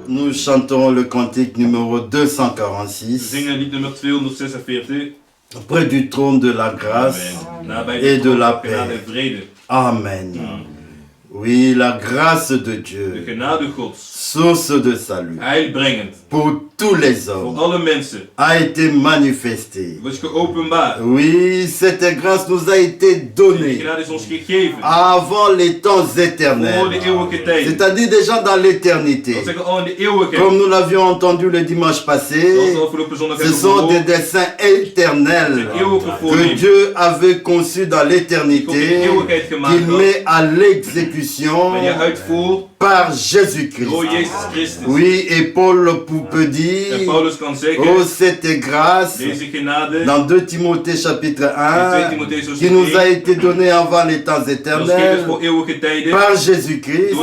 Nous chantons le cantique numéro 246. Zingen lied nummer 246. Près du trône de la grâce et de la paix. Amen. Oui, la grâce de Dieu, source de salut pour tous les hommes, a été manifestée. Oui, cette grâce nous a été donnée avant les temps éternels, c'est-à-dire déjà dans l'éternité. Comme nous l'avions entendu le dimanche passé, ce sont des desseins éternels que Dieu avait conçus dans l'éternité, qu'il met à l'exécution par Jésus-Christ. Oui, et Paul peut dire, oh, cette grâce, dans 2 Timothée chapitre 1, qui nous a été donnée avant les temps éternels, par Jésus-Christ,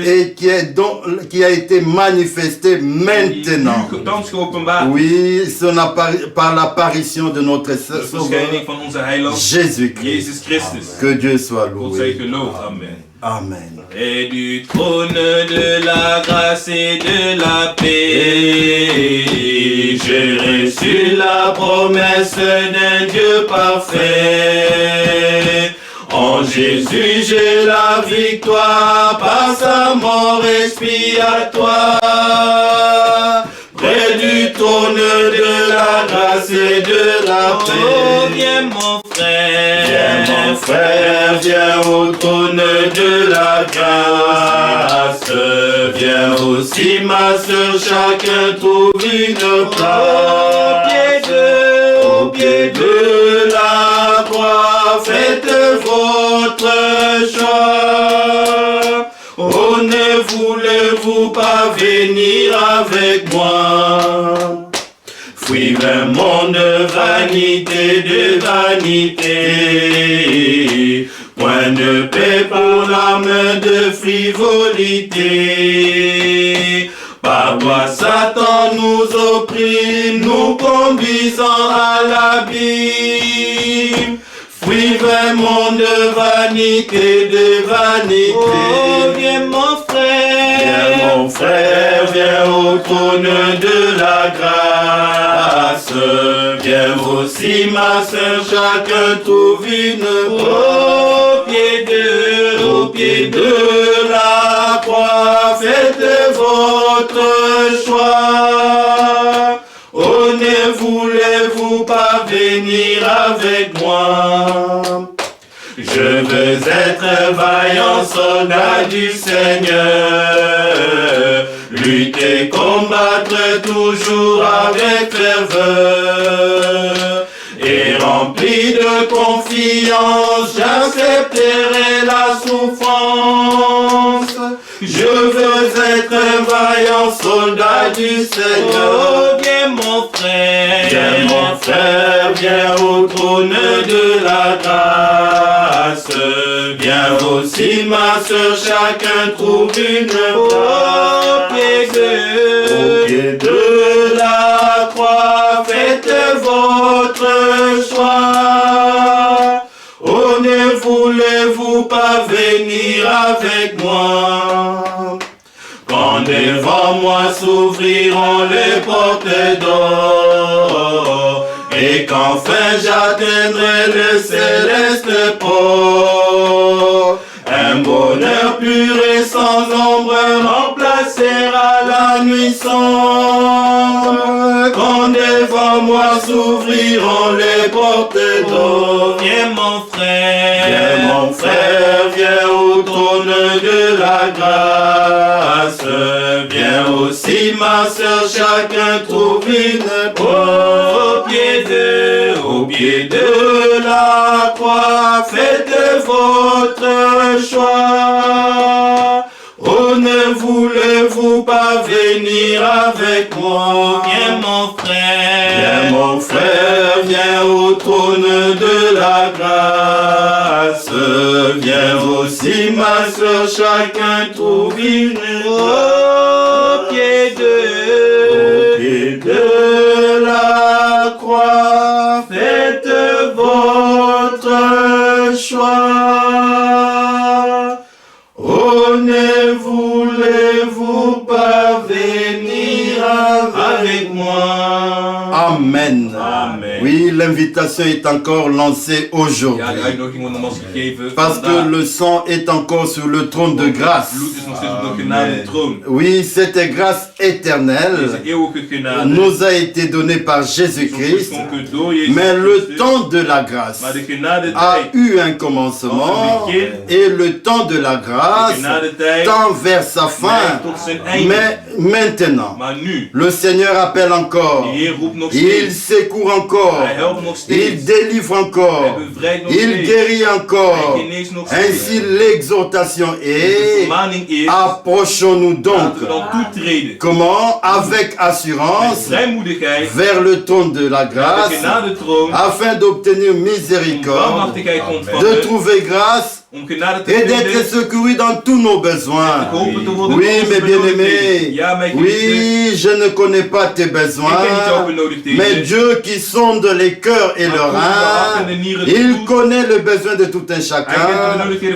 et qui a été manifestée maintenant. Oui, par l'apparition de notre Sauveur, Jésus-Christ. Que Dieu soit loué. Amen. Et du trône de la grâce et de la paix, j'ai reçu la promesse d'un Dieu parfait. En Jésus j'ai la victoire par sa mort expiatoire. Près du trône de la grâce et de la paix. Oh, viens mon frère, viens au trône de la grâce. Viens aussi ma soeur, chacun trouve une place. Au pied de la croix, faites votre choix. Oh, ne voulez-vous pas venir avec moi? Fuir un monde de vanité, point de paix pour l'âme de frivolité. Par toi Satan nous opprime, nous conduisant à l'abîme. Fuir un monde de vanité, Oh, viens mon frère, viens au trône de la grâce. Viens aussi ma soeur, chacun trouve une au pied de la croix, faites votre choix. Oh, ne voulez-vous pas venir avec moi? Je veux être un vaillant soldat du Seigneur, lutter, combattre toujours avec ferveur. Et rempli de confiance, j'accepterai la souffrance. Je veux être un vaillant soldat du Seigneur. Oh, viens mon frère, viens au trône de la grâce. Viens aussi ma soeur, chacun trouve une place. Au pied de la croix, faites votre choix. Oh, ne voulez-vous pas venir avec moi? Quand devant moi s'ouvriront les portes d'or, et qu'enfin j'atteindrai le céleste port, un bonheur pur et sans ombre remplacera la nuit sombre. Quand devant moi s'ouvriront les portes d'or, viens mon frère, viens au trône de la grâce. Viens aussi ma soeur, chacun trouve une au pied de la croix, faites votre choix. Oh, ne voulez-vous pas venir avec moi? Viens mon frère, viens au trône de la grâce. Viens aussi ma soeur, chacun trouve une au pied de la croix, faites votre choix. Oh, ne voulez-vous pas venir avec moi? Amen. Amen. Oui, l'invitation est encore lancée aujourd'hui. Ja, de uitnodiging wordt nogmaals gegeven. Parce que le sang est encore sur le trône de grâce. Bloed is nog steeds op de genadetroon. Oui, cette grâce éternelle Deze eeuwige genade nous a été donnée par is ons Jésus-Christ. geschonken door Jezus Mais le Christus. temps de la grâce Maar de genade a tijd, eu un commencement et le temps de la de grâce genade tijd tend vers sa fin. neigt tot zijn einde. Mais maintenant, Maar nu, le Seigneur appelle encore. de Heer roept nog Il steeds. secourt encore. Hij helpt nog Il steeds. délivre Hij encore. bevrijdt nog Il steeds. guérit encore. Hij geneest nog steeds. Ainsi l'exhortation De est, vermaning is, approchons-nous donc. laten we dan toetreden. Comment? Avec Met assurance vrijmoedigheid vers le trône de la naar de grâce genadetroon. afin d'obtenir Om miséricorde, barmhartigheid te de ontvangen. trouver grâce Om genade te et d'être vinden. secouru dans tous nos besoins. Geholpen te worden Oui, door onze mes bien-aimés. benodigdheden. Ja, mijn geliefden. Oui, je ne connais pas tes Ik ken niet jouw besoins, benodigdheden. mais Dieu qui sonde les cœurs et le rein, il connaît le besoin de tout un chacun.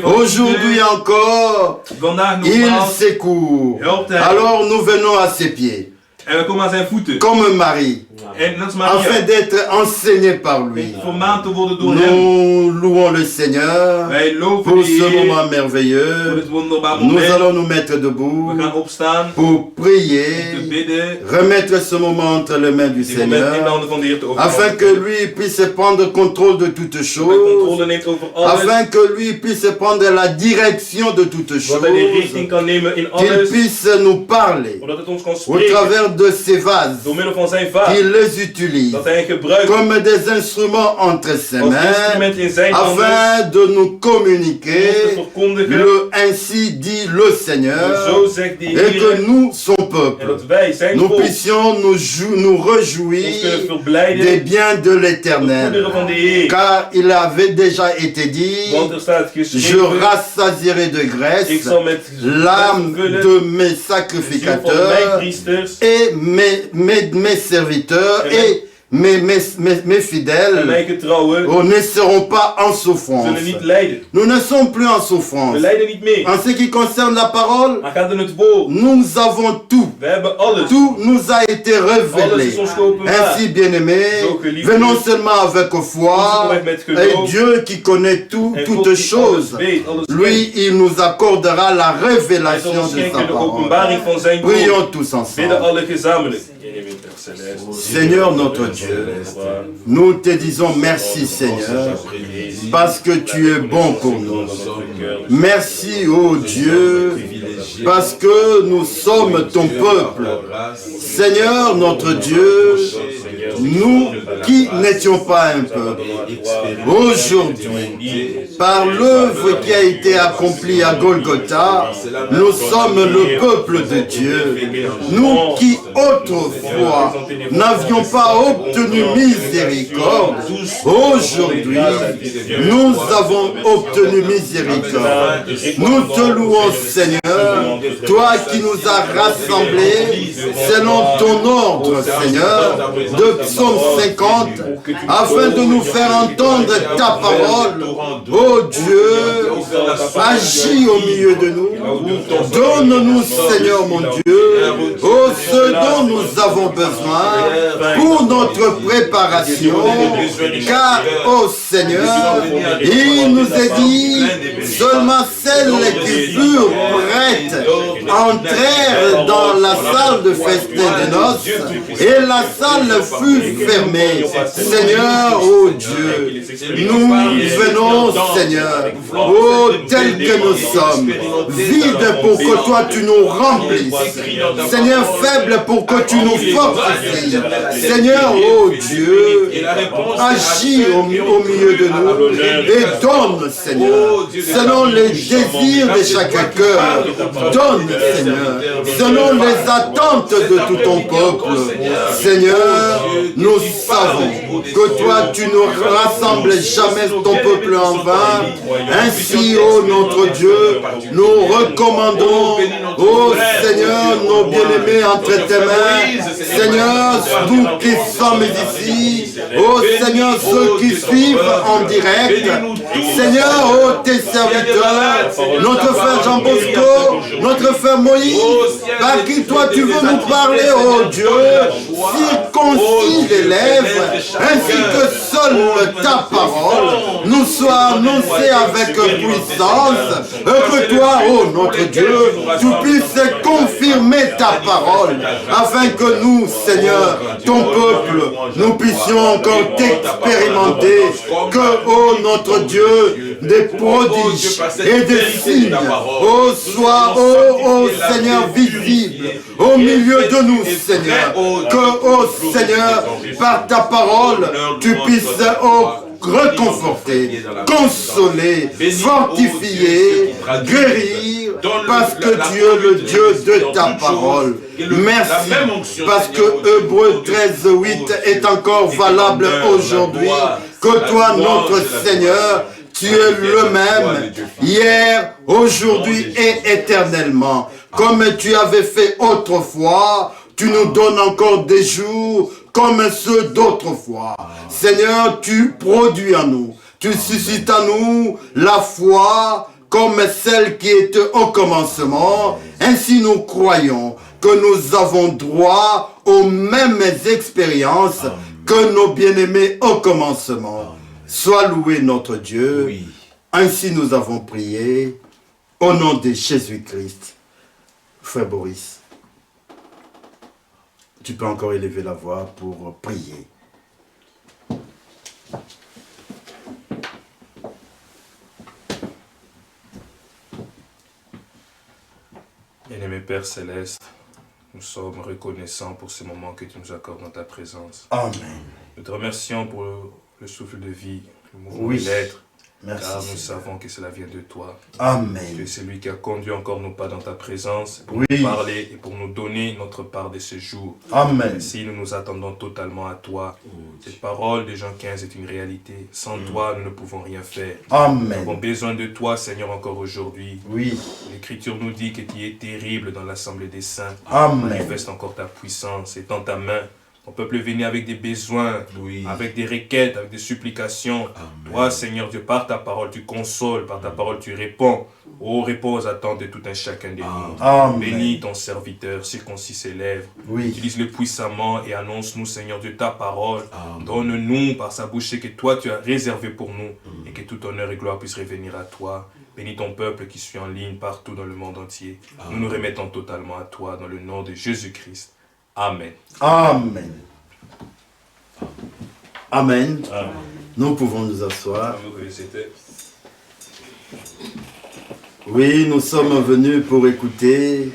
Aujourd'hui encore, Vandaag il nogmaals. secourt. Helpt hij. Alors nous venons à ses pieds, En we komen aan zijn voeten. comme Marie, En dat is afin Maria. d'être enseignés par lui. Om vermaand te worden door hem. Nous louons le Seigneur Wij loven pour de ce Heer moment voor merveilleux. dit wonderbare Nous moment. allons nous mettre debout We gaan opstaan pour om te prier, bidden. remettre ce moment entre les mains du Dit moment in de Seigneur, handen van de Heer te afin overhandigen. que lui puisse prendre contrôle de toutes Dat hij choses, controle neemt over alles. afin que lui puisse prendre la direction de toutes Zodat hij de choses, richting kan nemen in qu'il alles. puisse nous parler Zodat het ons kan au spreken. travers de ces vases, Door middel van zijn vaat. qu'il les utilise Dat hij gebruikt comme des instruments entre ses als mains, instrument in zijn handen. afin de nous Om ons te communiquer verkondigen. ainsi dit le En Seigneur, zo zegt de et que Heer. nous, son En peuple, dat wij zijn nous volk puissions nous ons réjouir kunnen verblijden. des biens de De l'Éternel. goederen van de Heer. Car il avait déjà été dit, Want er staat je geschreven. rassasierai de Ik graisse zal met l'âme vullen de mes de ziel van mijn sacrificateurs priesters et mes serviteurs et mes en fidèles mijn getrouwen ne seront pas en souffrance. zullen niet lijden. Nous ne sommes plus en We souffrance. lijden niet meer. En ce qui concerne la parole, Maar gaat in het woord. nous avons tout. We hebben alles. Tout nous a été Alles révélé. is ons geopenbaard. Ainsi, bien-aimés, Zo geliefd. venons seulement avec foi. Kom met Et geloof. Dieu qui connaît tout, En God toutes die choses, alles weet, alles lui, kent. il nous accordera la Hij zal révélation ons de sa schenken de parole. openbaring van zijn woord. Prions tous Bidden ensemble. alle gezamenlijk. Seigneur notre Dieu, nous te disons merci Seigneur, parce que tu es bon pour nous. Merci, ô Dieu, parce que nous sommes ton peuple. Seigneur notre Dieu, nous qui n'étions pas un peuple, aujourd'hui, par l'œuvre qui a été accomplie à Golgotha, nous sommes le peuple de Dieu. Nous qui autrefois n'avions pas obtenu miséricorde, aujourd'hui, nous avons obtenu miséricorde. Nous te louons, Seigneur, toi qui nous as rassemblés selon ton ordre, Seigneur, de Psaume 50, afin de nous faire entendre ta parole. Oh Dieu, agis au milieu de nous. Donne-nous, Seigneur mon Dieu, oh ce dont nous avons besoin pour notre préparation, car, oh Seigneur, il nous est dit, seulement celles qui furent prêtes entrèrent dans la salle de festin de noces, et la salle fut fermée. Seigneur, oh Dieu, nous venons, Seigneur, oh tel que nous sommes, vides pour que toi tu nous remplisses, Seigneur, faible pour que tu nous fortifies, Seigneur, oh Dieu, agis au milieu de nous et donne, Seigneur, selon les désirs de chaque cœur, donne, Seigneur, selon les attentes de tout ton peuple. Seigneur, nous savons que toi, tu ne rassembles jamais ton peuple en vain. Ainsi, ô notre Dieu, nous recommandons, ô Seigneur, nos bien-aimés entre tes mains. Seigneur, nous qui sommes ici, ô Seigneur, ceux qui suivent en direct, Seigneur, ô tes serviteurs, notre frère Jean Bosco, notre frère Moïse, par qui toi tu veux nous parler, ô Dieu, circoncis les lèvres, ainsi que seule ta parole nous soit annoncée avec puissance, que toi, ô notre Dieu, tu puisses confirmer ta parole, afin que nous, Seigneur, ton peuple, nous puissions encore t'expérimenter, que, ô notre Dieu, des prodiges et des signes, ô soient, ô Seigneur, visibles au milieu de nous, Seigneur, que, ô Seigneur, par ta parole, tu puisses, ô reconforter, consoler, fortifier, guérir, parce que tu es le Dieu de ta parole. Merci, parce que Hébreux 13:8 est encore valable aujourd'hui, que toi, notre Seigneur, tu es le même, hier, aujourd'hui et éternellement. Comme tu avais fait autrefois, tu nous donnes encore des jours comme ceux d'autrefois. Seigneur, tu produis en nous, tu suscites en nous la foi comme celle qui était au commencement. Ainsi nous croyons que nous avons droit aux mêmes expériences que nos bien-aimés au commencement. Sois loué notre Dieu. Oui. Ainsi nous avons prié au nom de Jésus-Christ. Frère Boris, tu peux encore élever la voix pour prier. Bien-aimé Père Céleste, nous sommes reconnaissants pour ce moment que tu nous accordes dans ta présence. Amen. Nous te remercions pour le souffle de vie, le mouvement de l'être. Merci. Car nous savons que cela vient de toi. Amen. Tu es celui qui a conduit encore nos pas dans ta présence pour nous parler et pour nous donner notre part de ce jour. Amen. Ainsi, nous nous attendons totalement à toi. Cette parole de Jean 15 est une réalité. Sans toi, nous ne pouvons rien faire. Amen. Nous avons besoin de toi, Seigneur, encore aujourd'hui. Oui. L'Écriture nous dit que tu es terrible dans l'assemblée des saints. Amen. Manifeste encore ta puissance. Étends ta main. Ton peuple est venu avec des besoins, avec des requêtes, avec des supplications. Amen. Toi, Seigneur Dieu, par ta parole, tu consoles, par ta parole, tu réponds. Oh, réponds aux attentes de tout un chacun de nous. Amen. Bénis ton serviteur, circoncis ses lèvres. Utilise-le puissamment et annonce-nous, Seigneur Dieu, ta parole. Donne-nous par sa bouche ce que toi tu as réservé pour nous et que tout honneur et gloire puisse revenir à toi. Bénis ton peuple qui suit en ligne partout dans le monde entier. Nous nous remettons totalement à toi dans le nom de Jésus-Christ. Amen. Amen. Amen. Amen. Nous pouvons nous asseoir. Oui, nous sommes venus pour écouter,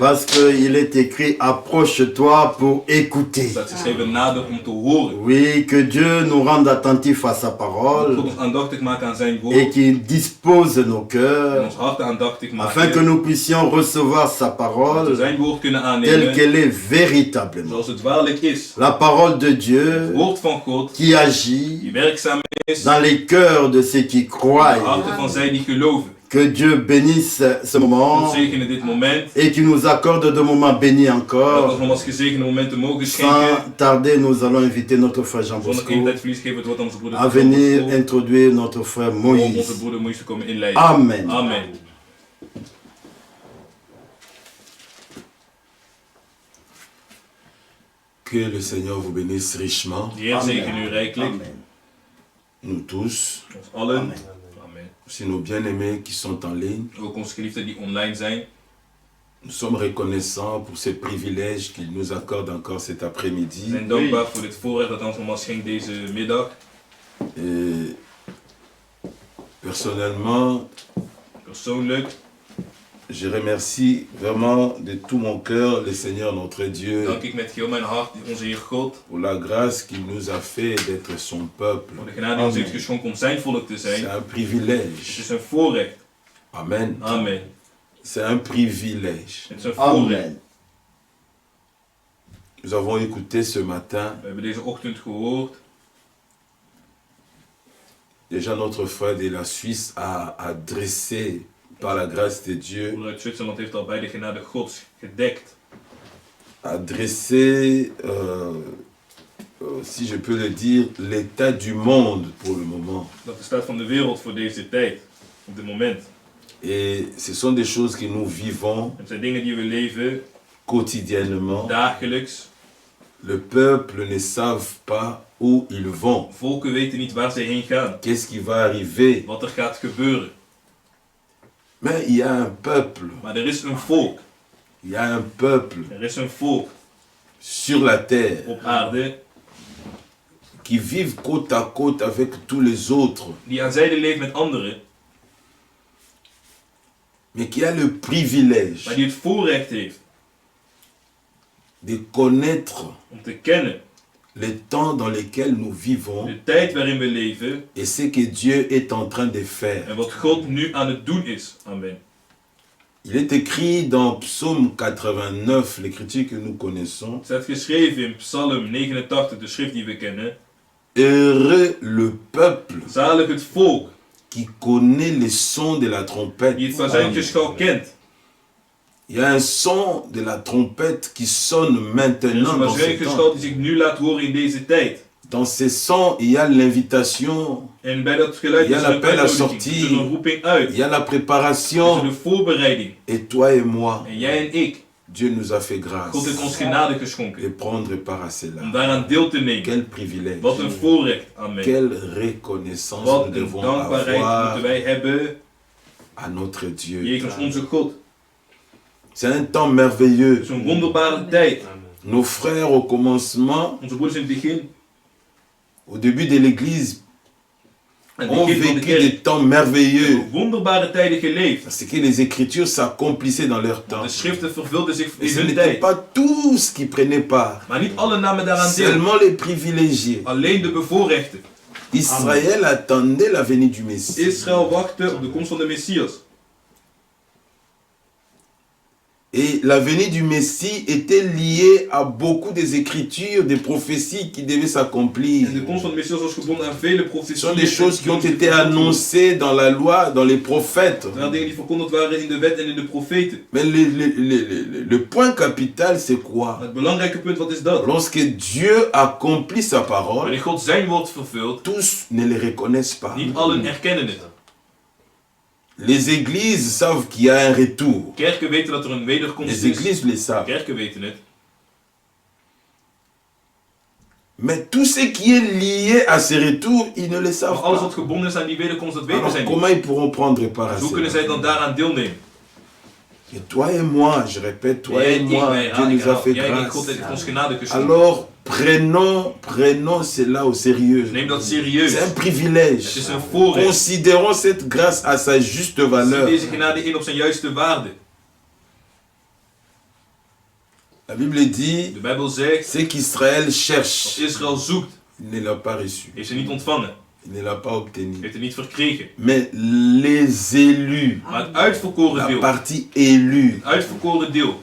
parce qu'il est écrit « Approche-toi pour écouter ». Oui, que Dieu nous rende attentifs à sa parole et qu'il dispose nos cœurs afin que nous puissions recevoir sa parole telle qu'elle est véritablement. La parole de Dieu qui agit dans les cœurs de ceux qui croient. Que Dieu bénisse ce moment et qu'il nous accorde de moments bénis encore. Sans tarder, nous allons inviter notre frère Jean Bosco à venir introduire notre frère Moïse. Amen. Amen. Que le Seigneur vous bénisse richement. Amen. Nous tous. Amen. Si nos bien-aimés qui sont en ligne, nous sommes reconnaissants pour ce privilège qu'il nous accorde encore cet après-midi. Et personnellement, je remercie vraiment de tout mon cœur le Seigneur notre Dieu pour la grâce qu'il nous a fait d'être son peuple. C'est un privilège. Amen. Amen. C'est un privilège. Het is een voorrecht. Amen. Nous avons écouté ce matin, We hebben deze ochtend gehoord. déjà notre frère de la Suisse a adressé par la grâce de Dieu, Broeder uit Zwitserland heeft al bij de genade Gods gedekt. adressé, si je peux le dire, l'état du monde pour le moment. Dat de staat van de wereld voor deze tijd. Op dit moment. Et ce sont des choses que nous vivons Het zijn dingen die we leven quotidiennement. dagelijks. Le peuple ne savent pas où ils vont. Volken weten niet waar ze heen gaan. Qu'est-ce qui va arriver? Wat er gaat gebeuren. Mais il y a un peuple. Maar er is een volk. Il y a un peuple Er is een volk sur la terre op aarde qui vivent côte à côte avec tous les autres, die aan zijde leeft met anderen. mais qui a le privilège Maar die het voorrecht heeft de connaître om te kennen les temps dans lesquels nous vivons de tijd waarin we leven. et ce que Dieu est en train de faire. En wat God nu aan het doen is. Amen. Il est écrit dans Psaume 89, l'écriture que nous connaissons, Het staat geschreven in Psalm 89, de schrift die we kennen. heureux le peuple Zalig het volk qui connaît les sons de la trompette. die het bazuintjesschal kent. Il y a un son de la trompette qui sonne Er is maintenant een dans ce temps. bazuintjesschal die zich nu laat horen in deze tijd. Dans ces sons, il y a l'invitation, En bij dat geluid Il y a is er een l'appel à uitnodiging, sortir. is er een roeping uit. il y a la Is er préparation. de voorbereiding. Et toi et moi, En jij en ik, Dieu nous a fait God heeft grâce ons genade de geschonken. prendre part à Om cela. daaraan deel te nemen. Quel privilège, Wat een voorrecht. Amen. quelle reconnaissance Wat nous een devons dankbaarheid avoir moeten wij hebben à notre Dieu. jegens onze God. C'est un temps merveilleux. Het is een wonderbare tijd. Nos frères au commencement, Onze broeders in het begin, au début de l'église, aan het ont begin van de vécu kerk, des temps merveilleux. hebben wonderbare tijden geleefd. Parce que les écritures s'accomplissaient dans leur temps. De schriften vervulden zich Et in ce hun n'était tijd. pas tous qui prenaient part, Maar niet alle namen daaraan deel. seulement les privilégiés. Alleen de bevoorrechten. Israël attendait la venue du Messie. Israël wachtte op de komst van de Messias. Et la venue du Messie était liée à beaucoup des écritures, des prophéties qui devaient s'accomplir. En de komst van de Messias was gebonden aan vele Ce profetieën. sont des choses qui ont été annoncées dans la loi, dans les prophètes. Er waren dingen die verkondigd waren in de wet en in de profeten. Mais le point capital, c'est quoi? Maar het belangrijke punt, wat is dat? Lorsque Dieu accomplit sa parole, Wanneer God zijn woord vervult, tous ne le reconnaissent pas. niet allen erkennen het. Les églises savent qu'il y a un retour. Kerken weten dat er een wederkomst Les is. églises le savent. Kerken weten het. Mais tout ce qui est lié à ce retour, ils ne le Maar savent alles pas. wat gebonden is aan die wederkomst, dat weten Alors zij niet. comment ils pourront prendre part à Dus hoe kunnen zij cela? dan daaraan deelnemen? Et toi et moi, je répète, toi Jij et en ik, moi, wij Dieu herhalen, nous a fait jij en ik, God grâce. heeft ons genade geschonken. Alors prenons cela au sérieux. Neem dat serieus. C'est un Het privilège. is een voorrecht. Considérons cette grâce à sa juste Zie valeur. deze genade in op zijn juiste waarde. La Bible dit, De Bijbel zegt, ce qu'Israël als cherche, Israël zoekt, il ne l'a pas reçu. heeft ze niet ontvangen. Il ne l'a pas obtenu. Heeft het niet verkregen. Mais les élus, Maar het uitverkoren la deel, partie élue, het uitverkoren deel,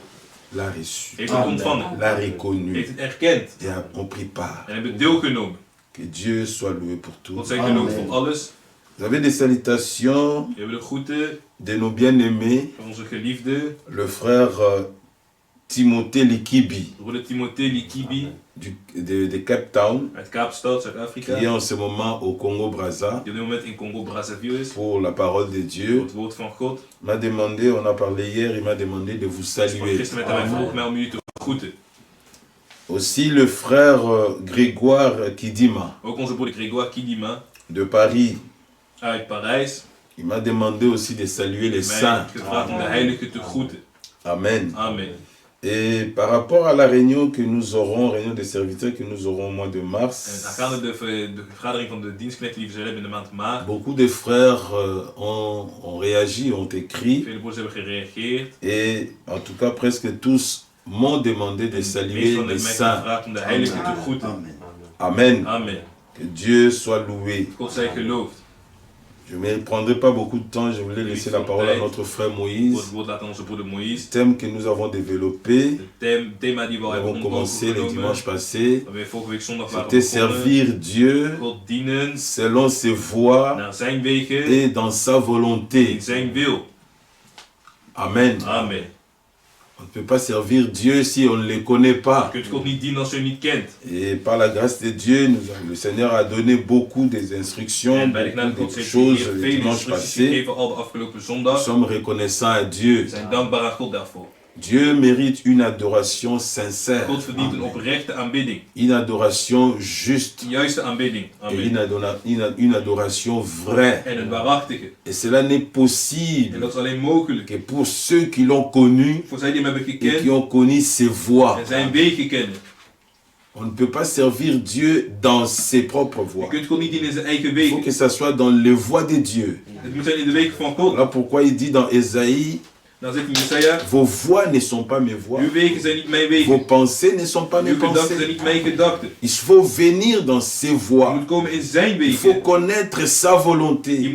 l'a reçu, heeft het ontvangen. l'a reconnu Heeft het erkend. et ont pris part. En hebben deelgenomen. Que Dieu soit loué pour tout. God zij geloofd voor alles. Vous avez des salutations We hebben de groeten de nos bien-aimés, van onze geliefde le frère Timothée Likibi broeder Timothée Likibi de Cape Town, uit Kaapstad, qui est Zuid-Afrika. en ce moment au Congo-Brazza Die op dit moment in Congo-Brazzaville is. pour la parole de Voor Dieu. het woord van God. M'a demandé, on a parlé hier, il m'a demandé de vous Maar saluer. gisteren met mij vroeg mij om jullie te groeten. Aussi le frère Grégoire Kidima Ook onze broeder Grégoire Kidima de Paris. uit Parijs. Il m'a demandé aussi de saluer les Mij saints. gevraagd om de heiligen te groeten. Amen. Amen. Et par rapport à la réunion que nous aurons, réunion des serviteurs que nous aurons au mois de En mars, aangaande de vergadering van de dienstknechten die we zullen hebben in de maand maart. beaucoup de frères ont réagi, ont écrit. Vele broeders hebben gereageerd. Et en tout cas, presque tous m'ont demandé de De meeste saluer van les mij saints. gevraagd om de heiligen te groeten. Amen. Amen. Amen. Que Dieu soit loué. God zij geloofd. Je ne prendrai pas beaucoup de temps, je voulais laisser la parole à notre frère Moïse. Le thème que nous avons développé, nous avons commencé le dimanche passé, c'était servir Dieu selon ses voies et dans sa volonté. Amen. Amen. On ne peut pas servir Dieu si on ne le connaît pas. Et par la grâce de Dieu, le Seigneur a donné beaucoup des instructions, beaucoup de choses le dimanche passé. Nous sommes reconnaissants à Dieu. Dieu mérite une adoration sincère. Une adoration juste. Et une adoration vraie. Et cela n'est possible que pour ceux qui l'ont connu et qui ont connu ses voies. On ne peut pas servir Dieu dans ses propres voies. Il faut que ça soit dans les voies de Dieu. Voilà pourquoi il dit dans Ésaïe, vos voix ne sont pas mes voix. Vos pensées ne sont pas mes pensées. Il faut venir dans ses voies. Il faut connaître sa volonté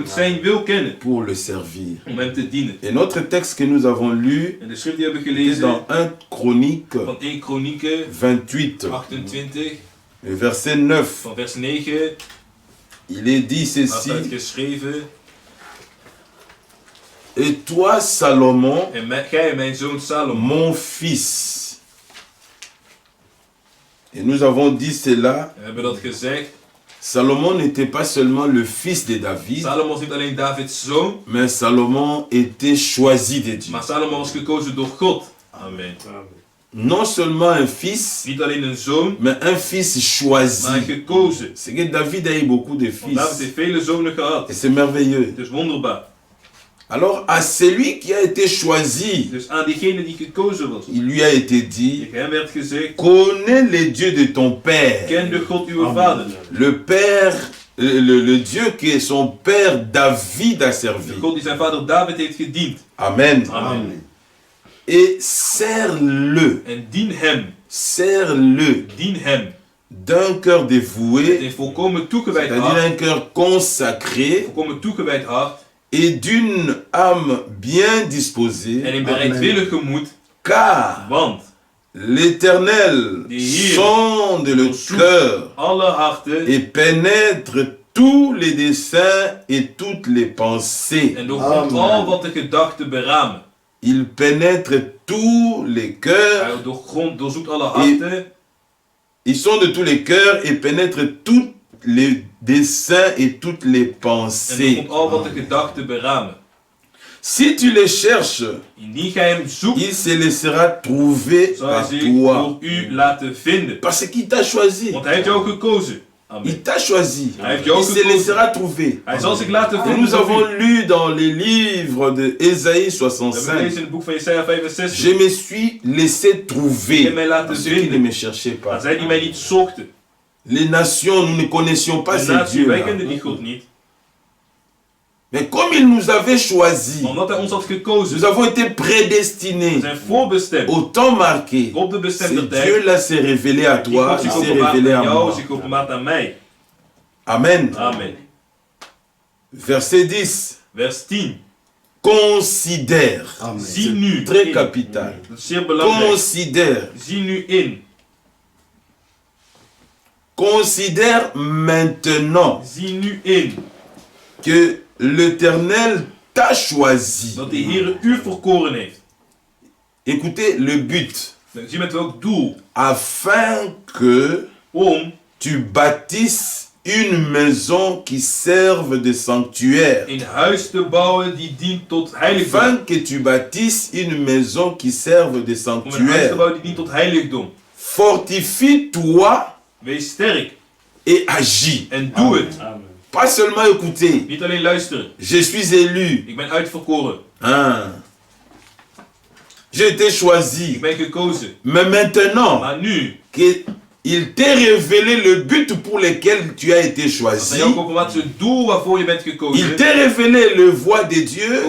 pour le servir. Et notre texte que nous avons lu est dans 1 Chronique 28, le verset 9. Il est dit ceci. Et toi, Salomon, mon fils. Et nous avons dit cela. Salomon n'était pas seulement le fils de David, mais Salomon était choisi de Dieu. Amen. Non seulement un fils, mais un fils choisi. C'est que David a eu beaucoup de fils. Et c'est merveilleux. Alors à celui qui a été choisi, il lui a été dit, connais les dieux de ton père. Le père, le Dieu que son père David a servi. Amen. Amen. Et sers-le. Sers-le d'un cœur dévoué, c'est-à-dire un cœur consacré, et d'une âme bien disposée, car l'Éternel sonde le cœur et pénètre tous les desseins et toutes les pensées. Il pénètre tous les cœurs, ils sont de tous les cœurs et pénètre tous les desseins et toutes les pensées. Si tu les cherches, il se laissera trouver par toi. Parce qu'il t'a choisi. Il t'a choisi. Il se laissera trouver. Et nous avons lu dans les livres de Ésaïe 65. Je me suis laissé trouver par ceux qui ne me cherchaient pas. Les nations, nous ne connaissions pas ces dieux-là. Mais comme il nous avait choisis, nous avons été prédestinés au temps marqué. Ce Dieu-là s'est révélé à toi, il s'est révélé à moi. Amen. Amen. Verset 10. Considère. C'est très capital. Considère. Considère maintenant que l'Éternel t'a choisi. Écoutez le but. Afin que tu bâtisses une maison qui serve de sanctuaire. Afin que tu bâtisses une maison qui serve de sanctuaire. Fortifie-toi et agis. Pas seulement écouter. Je suis élu. J'ai été choisi. Mais maintenant qu'il t'ait révélé le but pour lequel tu as été choisi. Il t'ait révélé le voie de Dieu.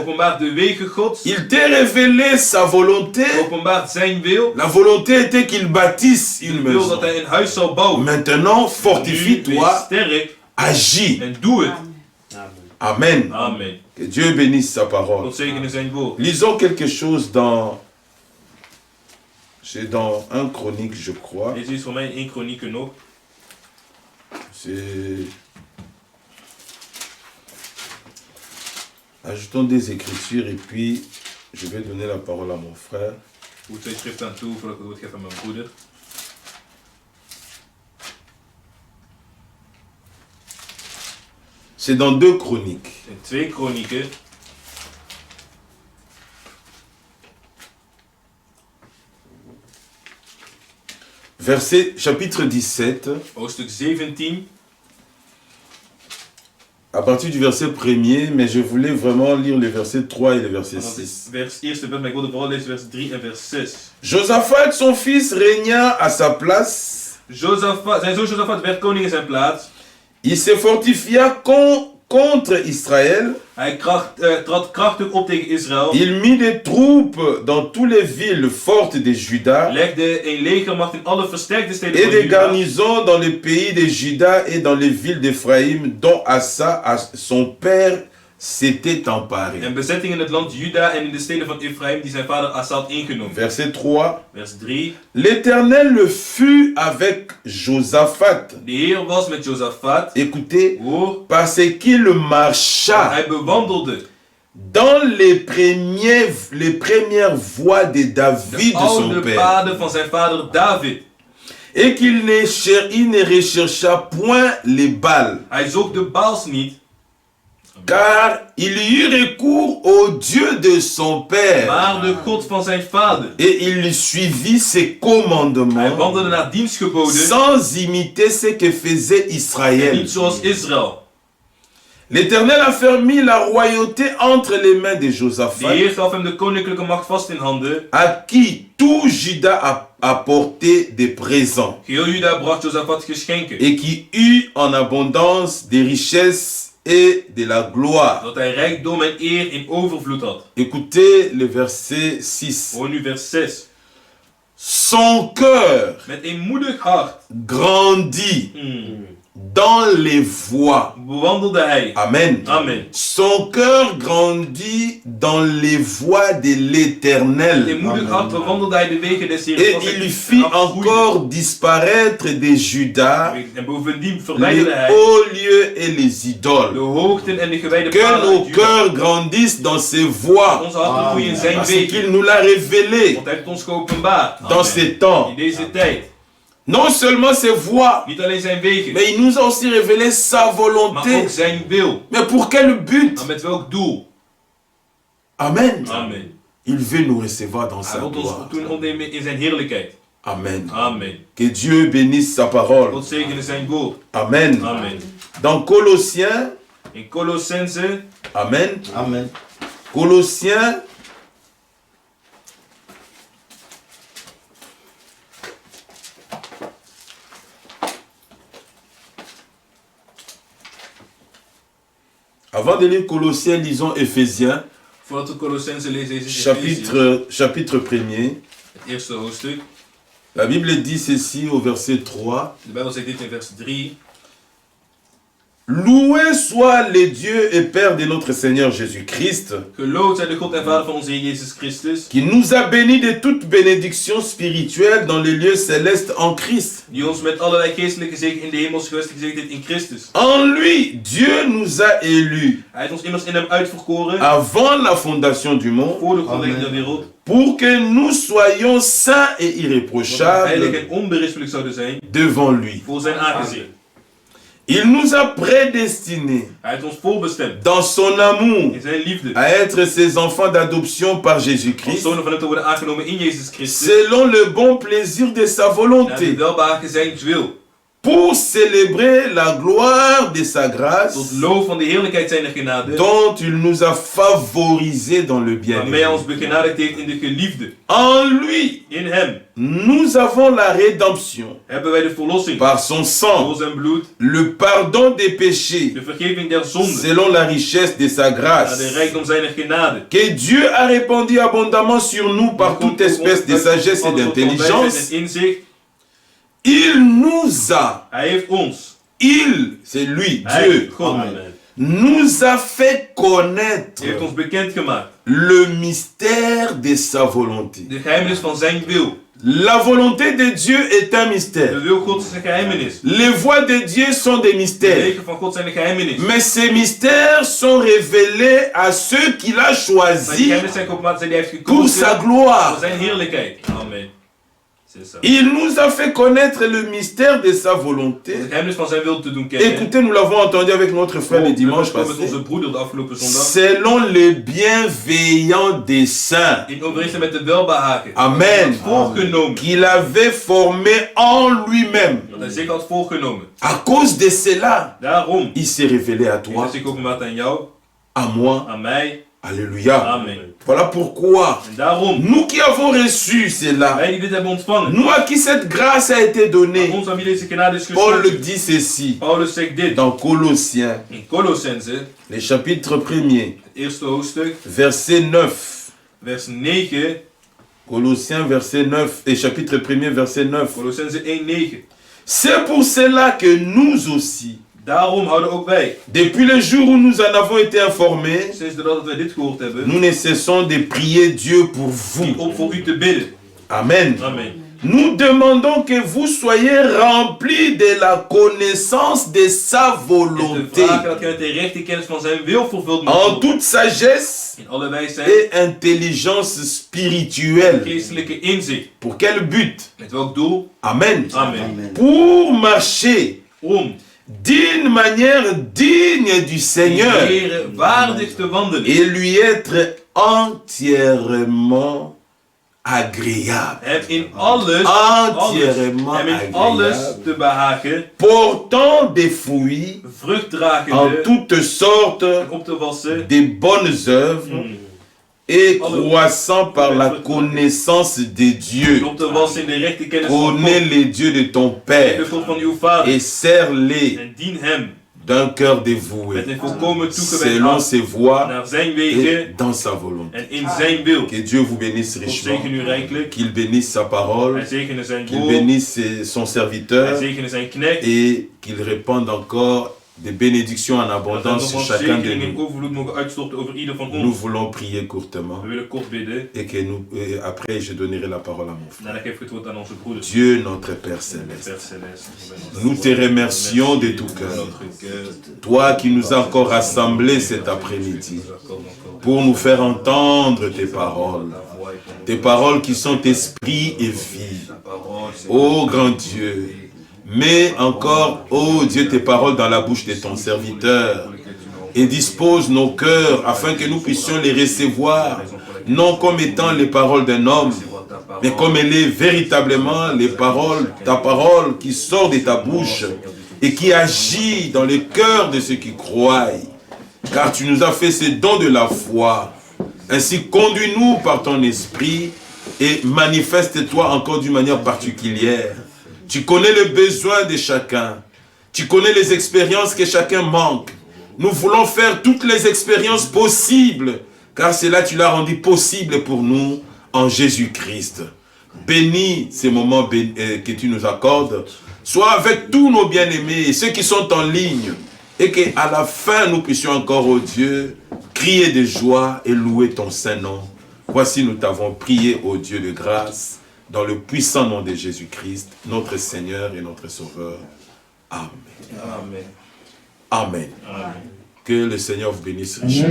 Il t'ait révélé sa volonté. La volonté était qu'il bâtisse une maison. Maintenant, fortifie-toi. Agis. Amen. Amen. Que Dieu bénisse sa parole. God zegene zijn woord. Lisons quelque chose dans... C'est dans 1 Chronique, je crois. Dit is voor mij 1 Kronieken nog. C'est... Ajoutons des écritures et puis je vais donner la parole à mon frère. Voeg 2 schriften aan toe voordat ik het woord geef aan mijn broeder. C'est dans 2 Chroniques. In 2 Kronieken. Verset, chapitre 17. Hoofdstuk 17. À partir du verset 1er, mais je voulais vraiment lire les versets 3 et le verset 6. Eerste vers, maar ik wilde vooral lezen vers 3 en vers 6. Josaphat, son fils, régna à sa place. Zijn zoon Josaphat werd koning in zijn plaats. Il se fortifia contre Israël. Hij trad krachtig op tegen Israël. Il mit des troupes dans toutes les villes fortes de Juda. Legde een legermacht in alle versterkte steden Et van des Juda. garnisons dans le pays de Juda et dans les villes d'Éphraïm, dont Asa, son père, s'était emparé. En bezetting in het land Juda en in de steden van Ephraim die zijn vader Asa had ingenomen. Verset 3. Vers 3. L'Éternel le fut avec Josaphat. De Heer was met Josaphat. Écoutez, Hoor. parce qu'il marcha Hij bewandelde dans les premières voies de David, de son oude père. paden van zijn vader David. Et qu'il ne rechercha point les Baals. Hij zocht de Baals niet. Car il eut recours au Dieu de son père. Maar de God van zijn vader. Et il suivit ses commandements. Hij wandelde naar dienstgeboden. Sans imiter ce que faisait En Israël. niet zoals Israël. L'Éternel a fermé la royauté entre les mains de De Josaphat, Heer gaf hem de koninklijke macht vast in handen. à qui tout Juda a apporté des présents, Geheel Juda bracht Josaphat geschenken. et qui eut en abondance des richesses et de la gloire. Dat hij rijkdom en eer in overvloed had. Écoutez le verset 6. Hoor nu vers 6. Son cœur Met een moedig hart grandit dans les voies. bewandelde hij. Amen. Amen. Son cœur grandit dans les voies de Met l'Éternel. een moedig hart bewandelde hij de wegen des Heeren. Et il fit encore disparaître de Juda En bovendien les verwijderde hij hauts lieux et les de idoles. hoogten en de gewijde Que paden nos uit Juda. cœurs grandissent dans ses voies. Onze harten groeien in zijn Parce wegen. qu'il nous l'a révélé Want hij heeft ons geopenbaard. dans ces temps. In deze tijd. Non seulement ses voies, Niet alleen zijn wegen. mais il nous a aussi révélé sa Maar volonté. ook zijn wil. Mais pour quel but? Maar met welk doel? Amen. Amen. Il veut nous recevoir dans Hij sa wil ons gloire. toen opnemen in zijn heerlijkheid. Amen. Amen. Que Dieu bénisse sa parole. God zegene zijn woord. Amen. Amen. Dans Colossiens, In Colossense. Amen. Amen. Colossiens, avant de lire Colossiens, lisons Éphésiens, Voordat we Colossense lezen, is het chapitre 1er. het eerste hoofdstuk. La Bible dit ceci au verset 3. De Bijbel zegt dit in vers 3. Loué soit le Dieu et Père de notre Seigneur Jésus-Christ, Geloofd zij de God en Vader van onze Heer Jezus Christus, qui nous a bénis de toute bénédiction spirituelle dans les lieux célestes en Christ. die ons met allerlei geestelijke zegen in de hemels gevestigd heeft in Christus. En lui, Dieu nous a élus Hij heeft ons immers in hem uitverkoren, avant la fondation du monde, voor de grondlegging der wereld, pour que nous soyons saints et dat we heilig irréprochables en onberispelijk zouden zijn devant lui. voor zijn aangezicht. Il nous a prédestinés Hij heeft ons voorbestemd dans son amour in zijn liefde, à être ses enfants d'adoption par om Jésus-Christ, zonen van hem te worden aangenomen in Jezus Christus, selon le bon plaisir de sa naar de volonté, welbehagen zijns wil, pour célébrer la gloire de sa grâce, tot loof van de heerlijkheid zijner genade, dont il nous a favorisés dans le waarmee hij bien. ons begenadigd heeft in de geliefde. En lui, In hem nous avons la rédemption hebben wij de verlossing par son door sang, zijn bloed, le pardon des péchés, de vergeving der zonden, selon la richesse de sa naar de grâce, rijkdom zijner genade. que Dieu a répandu abondamment sur nous par toute espèce de sagesse et d'intelligence. En inzicht. Il nous a, Hij heeft ons, il, c'est lui, hij, Dieu, God, Amen. nous a fait connaître heeft ons bekendgemaakt le mystère de sa volonté. de geheimnis van zijn wil. La volonté de Dieu est un mystère. De wil Gods is een geheimnis. Les voies de Dieu sont des De mystères. wegen van God zijn een geheimnis. Mais ces mystères sont révélés à ceux qu'il a Maar die choisis geheimnis zijn geopenbaard zijn die hij heeft pour gekozen sa voor gloire. zijn heerlijkheid. Amen. C'est ça. Il nous a fait connaître le mystère de sa volonté. Het geheimnis van zijn wil te doen kennen. Écoutez, nous l'avons entendu avec notre frère le dimanche Met passé. onze broeder de afgelopen zondag. Selon le bienveillant dessein. In overeenstemming met de welbehagen. Amen. Voorgenomen. Qu'il avait formé en lui-même. Dat hij zich had voorgenomen. À cause de cela, Daarom. il s'est révélé à Hij toi, heeft zich openbaard aan jou, à moi. aan mij. Alléluia. Amen. Voilà pourquoi En daarom. nous qui avons reçu cela, Wij die dit hebben ontvangen. nous à qui cette grâce a été donnée, Ons aan wie deze genade is Paul geschonken. dit ceci Paulus zegt dit. dans Colossiens, In Colossense, le chapitre 1er, het eerste hoofdstuk, verset 9. vers 9. Colossiens verset 9 et chapitre 1er verset 9. Colossense 1:9. C'est pour cela que nous aussi, Daarom houden ook wij, depuis le jour où nous en avons été informés, sinds de dag dat wij dit gehoord hebben, nous ne cessons de prier Dieu pour vous. op voor u te bidden. Amen. Amen. Nous demandons que vous soyez remplis de la connaissance de sa En volonté, te vragen dat gij met de rechte kennis van zijn wil vervuld moet en worden. toute sagesse In alle wijsheid et intelligence spirituelle. geestelijke inzicht. Pour quel but? Met welk doel? Amen. Amen. Pour marcher Om d'une manière digne du de Seigneur Heere waardig te wandelen. et lui être entièrement agréable. Hem in alles, Entièrement hem in alles agréable. te behagen. Portant des fruits Vrucht en dragende. toutes sortes En op te wassen. de bonnes œuvres et croissant par la connaissance de Dieu. En op te wassen in de rechte kennis van Connais God. les dieux de ton De Père God van uw vader. et sers-les En dien hem d'un cœur dévoué, met een volkomen toegewijd selon hart ses voies naar zijn et wegen dans sa volonté. en in zijn wil. Que Dieu vous bénisse God richement, zegen u rijkelijk. qu'il bénisse sa parole, Hij zegene zijn qu'il woord. bénisse son Hij serviteur zegene zijn knecht. et qu'il répande encore des bénédictions en Dat abondance sur nog chacun de zegeningen in nous. overvloed mogen uitstorten over ieder van Nous ons. voulons prier courtement We willen kort bidden. et que nous, et après je donnerai la parole à mon frère. Nadat geef ik het woord aan onze broeder. Dieu notre Père Céleste, Père Céleste. nous te remercions de tout cœur. Toi qui nous as encore rassemblés cet après-midi pour nous faire entendre tes paroles qui sont esprit et vie. Ô grand Dieu, mets encore, ô Dieu, tes paroles dans la bouche de ton serviteur et dispose nos cœurs afin que nous puissions les recevoir, non comme étant les paroles d'un homme, mais comme elle est véritablement les paroles, ta parole qui sort de ta bouche et qui agit dans le cœur de ceux qui croient. Car tu nous as fait ce don de la foi. Ainsi, conduis-nous par ton esprit et manifeste-toi encore d'une manière particulière. Tu connais le besoin de chacun. Tu connais les expériences que chacun manque. Nous voulons faire toutes les expériences possibles, car cela tu l'as rendu possible pour nous en Jésus-Christ. Bénis ces moments que tu nous accordes. Sois avec tous nos bien-aimés et ceux qui sont en ligne. Et qu'à la fin, nous puissions encore, ô Dieu, crier de joie et louer ton Saint-Nom. Voici, nous t'avons prié, ô Dieu de grâce, dans le puissant nom de Jésus-Christ, notre Seigneur et notre Sauveur. Amen. Amen. Amen. Amen. Que le Seigneur vous bénisse richement.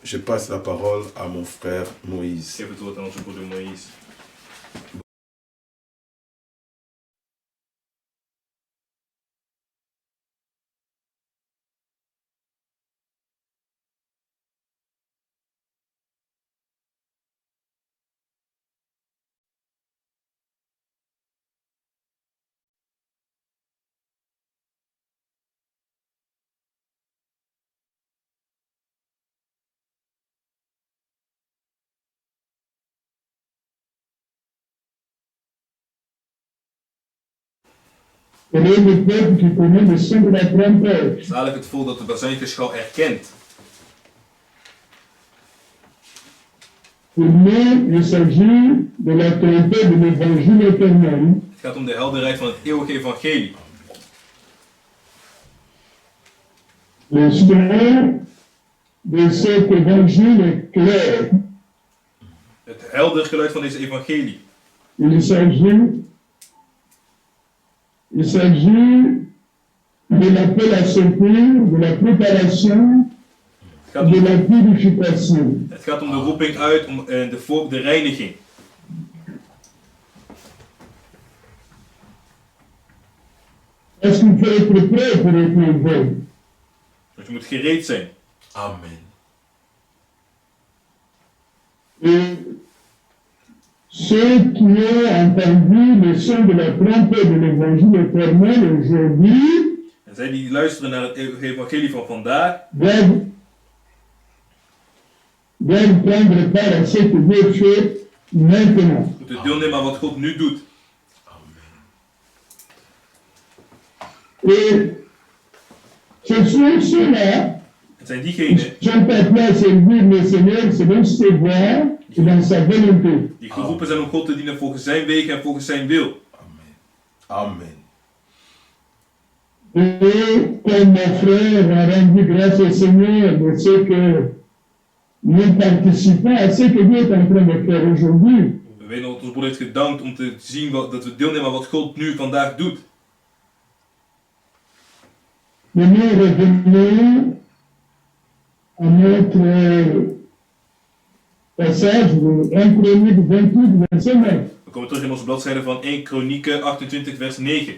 Je passe la parole à mon frère Moïse. Geef het woord aan onze broeder Moïse. Zalig het volk dat de bazuingeschal erkent. Pour nous, il s'agit de la clarté de l'évangile éternel. Het gaat om de helderheid van het eeuwige evangelie. Le son de cet évangile est clair. Het helder geluid van deze evangelie. Il s'agit de l'appel à secours, de la préparation, de la purification. Het gaat om de roeping uit, om de reiniging. Est-ce qu'il faut être prêt pour être enlevé? Dus je moet gereed zijn. Amen. Et ceux qui ont entendu le son de la trompette de l'évangile éternel aujourd'hui, en zij die luisteren naar het evangelie van vandaag, doivent prendre part à ce que Dieu fait maintenant. moeten deelnemen aan wat God nu doet. Et ce sont ceux-là Het zijn diegenen qui sont appelés à servir le Seigneur selon ses voies et dans sa volonté. Die geroepen zijn om God te dienen volgens zijn wegen en volgens zijn wil. Amen. Et comme mon frère a rendu grâce au Seigneur de ce que nous participons à ce que Dieu est en train de faire aujourd'hui. We weten dat ons broeder heeft gedankt om te zien dat we deelnemen aan wat God nu vandaag doet. Mais nous revenons à notre passage de 1 Chronique 28, verset 9. We komen terug in onze bladzijde van 1 Kronieken 28, vers 9.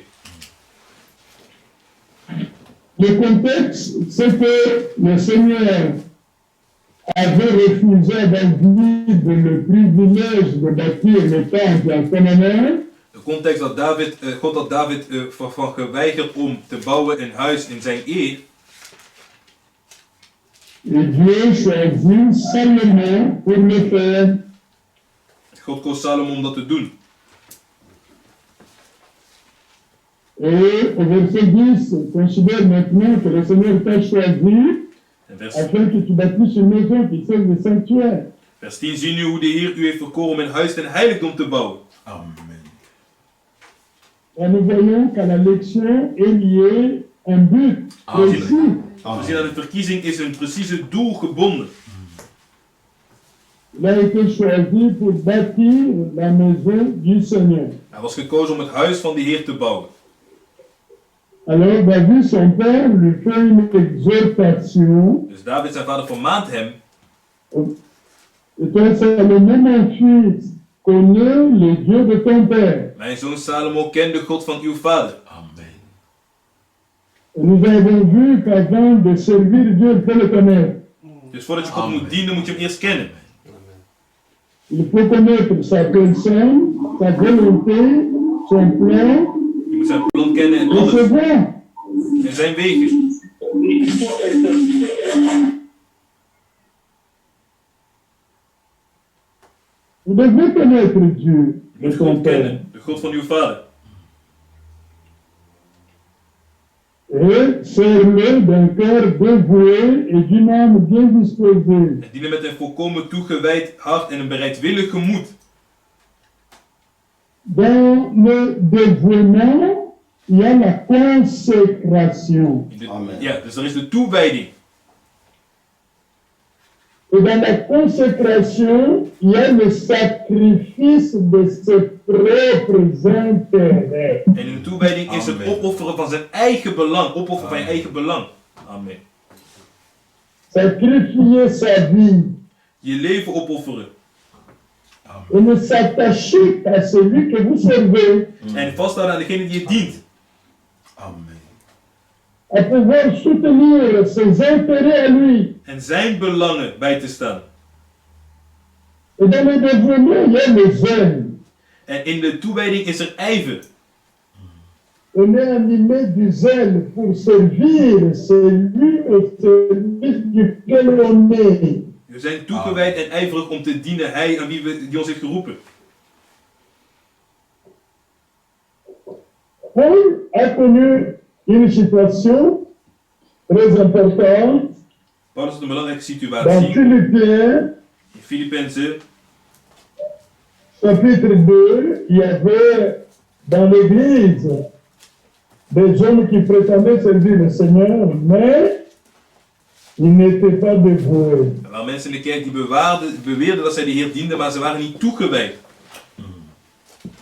Le contexte, c'est que le Seigneur avait refusé à David le privilège de bâtir le temple à Canaan. De context dat God had David van geweigerd om te bouwen een huis in zijn eer. Et Dieu choisit Salomon pour le faire. God koos Salomon om dat te doen. Et au verset 10, considère maintenant que le Seigneur t'a choisi afin que tu bâtisses une maison qui sert de sanctuaire. Vers 10 zie nu hoe de Heer u heeft verkoren om een huis ten heiligdom te bouwen. Amen. Et nous voyons qu'à la l'élection est lié un but précis. We zien dat de verkiezing is een precieze doel gebonden. Il a été choisi pour bâtir la maison du Seigneur. Hij was gekozen om het huis van de Heer te bouwen. Alors David, son père, lui fait une exhortation. Dus David, zijn vader, vermaant hem. Et toi, Salomon, mon fils, connais le Dieu de ton père. Mijn zoon Salomo, ken de God van uw vader. Amen. Et nous avons vu qu'avant de servir Dieu, il faut le connaître. Dus voordat je God moet dienen, moet je hem eerst kennen. Il faut connaître sa personne, sa volonté, son plan. Je moet zijn plan kennen en alles. En zijn wegen. Vous devez connaître Dieu, Je moet God kennen, de God van uw vader. Et servez d'un cœur dévoué et d'une âme bien disposée. En dienen met een volkomen toegewijd hart en een bereidwillig gemoed. Dans le dévouement, il y a la consécration. Ja, dus er is de toewijding. Et dans la consécration, il y a le sacrifice de ses propres intérêts. En in de toewijding is het opofferen van zijn eigen belang. Opofferen van je eigen belang. Amen. Sacrifier sa vie. Je leven opofferen. Et ne s'attacher à celui que vous servez. En vasthouden aan degene die je dient. Amen. À pouvoir soutenir ses intérêts à lui. En zijn belangen bij te staan. Et dans le dévouement, il y a le zèle. En in de toewijding is er ijver. On est animé du zèle pour servir celui au service duquel on est. We zijn toegewijd en ijverig om te dienen hij aan die ons heeft geroepen. Paul a connu une situation très importante. Paulus had een belangrijke Dans situatie. Philippiens, In Filippenzen, chapitre 2, il y avait dans l'église des hommes qui prétendaient servir le Seigneur, mais Ils n'étaient pas dévoués. Er waren mensen in de kerk die beweerden dat zij de Heer dienden, maar ze waren niet toegewijd.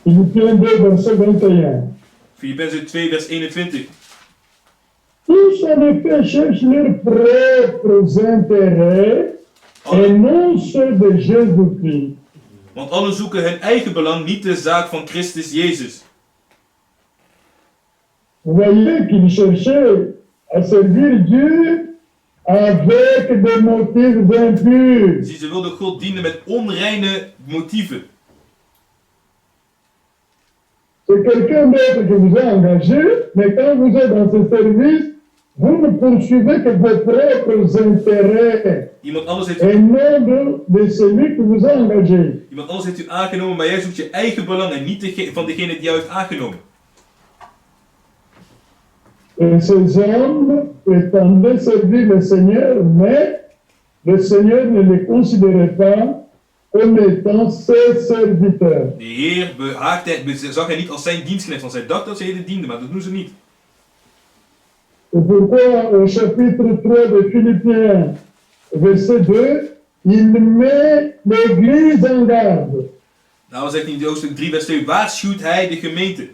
Philippiens 2, verset 21. Filippenzen 2, vers 21. Tous en effet cherchent leurs propres intérêts et non ceux de Jésus-Christ. Want allen zoeken hun eigen belang, niet de zaak van Christus Jezus. Vous voyez qu'ils cherchaient à servir Dieu avec des motifs impurs. Zie, ze wilden God dienen met onreine motieven. C'est quelqu'un d'autre qui vous a engagé, mais quand vous êtes dans ce service, vous ne poursuivez que vos propres intérêts. Iemand anders heeft et non de celui qui vous a engagé. Iemand anders heeft u aangenomen, maar jij zoekt je eigen belang en niet van degene die jou heeft aangenomen. Et ces hommes prétendaient servir le Seigneur, mais le Seigneur ne les considérait pas comme étant ses serviteurs. De Heer zag hij niet als zijn dienstknecht, want zij dacht dat ze Heer dienden, maar dat doen ze niet. C'est pourquoi au chapitre 3 de Philippiens, verset 2, il met l'église en garde. Nou zegt hij in hoofdstuk 3 vers 2, waarschuwt hij de gemeente.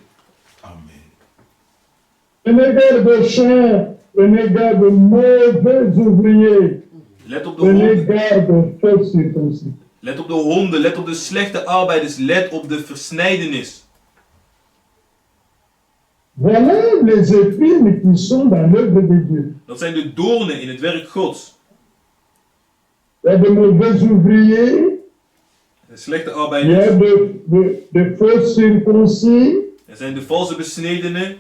Prenez garde aux chiens, prenez garde aux mauvais ouvriers. Let op de prenez honden. garde aux faux circoncis. Let op de honden, let op de slechte arbeiders, let op de versnijdenis. Voilà les épines qui sont dans l'œuvre de Dieu. Dat zijn de doornen in het werk Gods. Il y a de mauvais ouvriers, De slechte il y arbeiders. a de faux circoncis, Er zijn de valse besnedenen.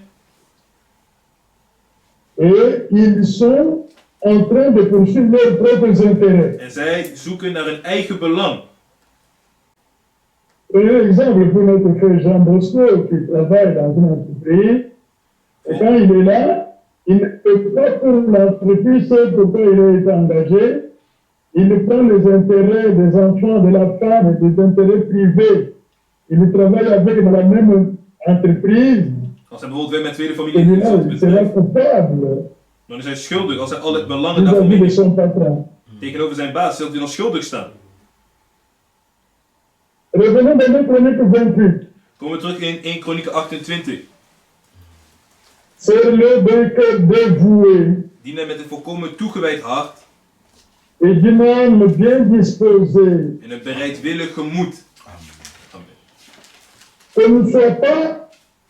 et ils sont en train de poursuivre leurs propres intérêts. En zij zoeken naar hun eigen belang. Prenez l'exemple pour notre frère Jean Bosco qui travaille dans une entreprise. Et quand il est là, il ne peut pas pour l'entreprise pourquoi il a été engagé. Il prend les intérêts des enfants, de la femme et des intérêts privés. Il travaille avec la même entreprise. Als hij bijvoorbeeld weer met tweede Et familie là, il sera coupable dan is hij schuldig. Als hij al het belangen vis-à-vis daarvan de son patron. tegenover zijn baas, zult hij dan schuldig staan. Revenons dans notre chronique 28. Komen we terug in 1 Kronieken 28. Servez d'un cœur dévoué Dienen met een volkomen toegewijd hart et d'une âme bien disposée. en een bereidwillig gemoed. Amen. Que nous ne soyons pas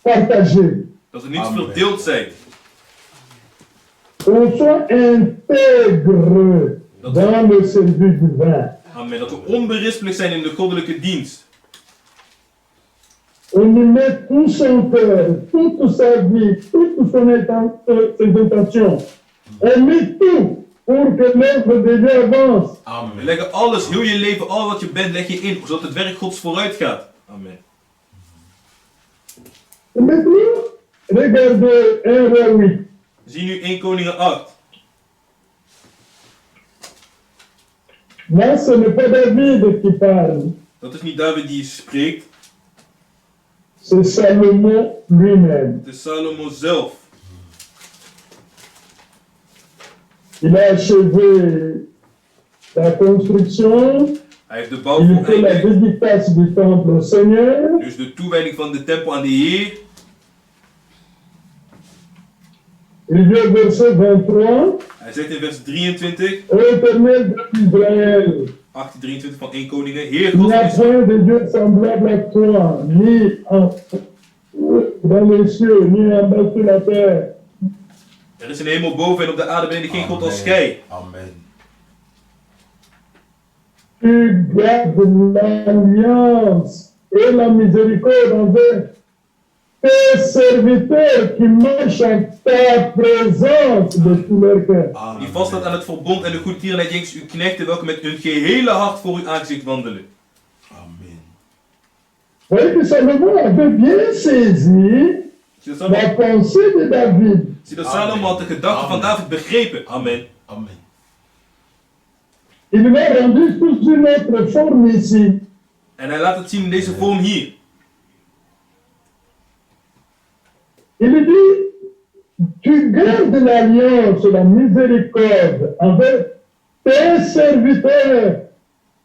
partagés. Dat we niet verdeeld zijn. Qu'on soit intègre dans le service divin. Amen. Dat we onberispelijk zijn in de goddelijke dienst. On y met tout son cœur, toute sa vie, toute ses intentions. On met tout pour que l'œuvre de Dieu avance. We leggen alles, heel je leven, al wat je bent, leg je in, zodat het werk Gods vooruit gaat. Amen. Et maintenant, regardez 1 Roi 8. Zie nu 1 Koningen 8. Là, ce n'est pas David qui parle, Dat is niet David die spreekt, c'est Salomon lui-même. het is Salomo zelf. Il a achevé la construction, Hij heeft de bouw il fait la voleindigd, dédicace du temple au Seigneur. dus de toewijding van de tempel aan de Heer. Il dit au verset 23, Hij zegt in vers 23, Ô Éternel d'Israël, 18:23 van 1 Koningen, Heer il God n'y a van Israël, point de Dieu semblable à toi, ni dans les cieux, ni en bas sur la terre. er is een hemel boven en op de aarde beneden geen God als gij. Amen. Tu gardes l'alliance et la miséricorde envers tes serviteurs qui marchent en ta présence de tout leur cœur. Die vaststaat aan het verbond en de goedtierenheid jegens uw knechten, welke met hun gehele hart voor uw aangezicht wandelen. Amen. Vous voyez que Salomon avait bien saisi Zie dat la Salomo- pensée de David. zie dat Salomo had de gedachten van David begrepen. Amen. Amen. Il l'a rendu sous une autre forme ici. En hij laat het zien in deze vorm hier. Il dit, tu gardes l'alliance et la miséricorde envers tes serviteurs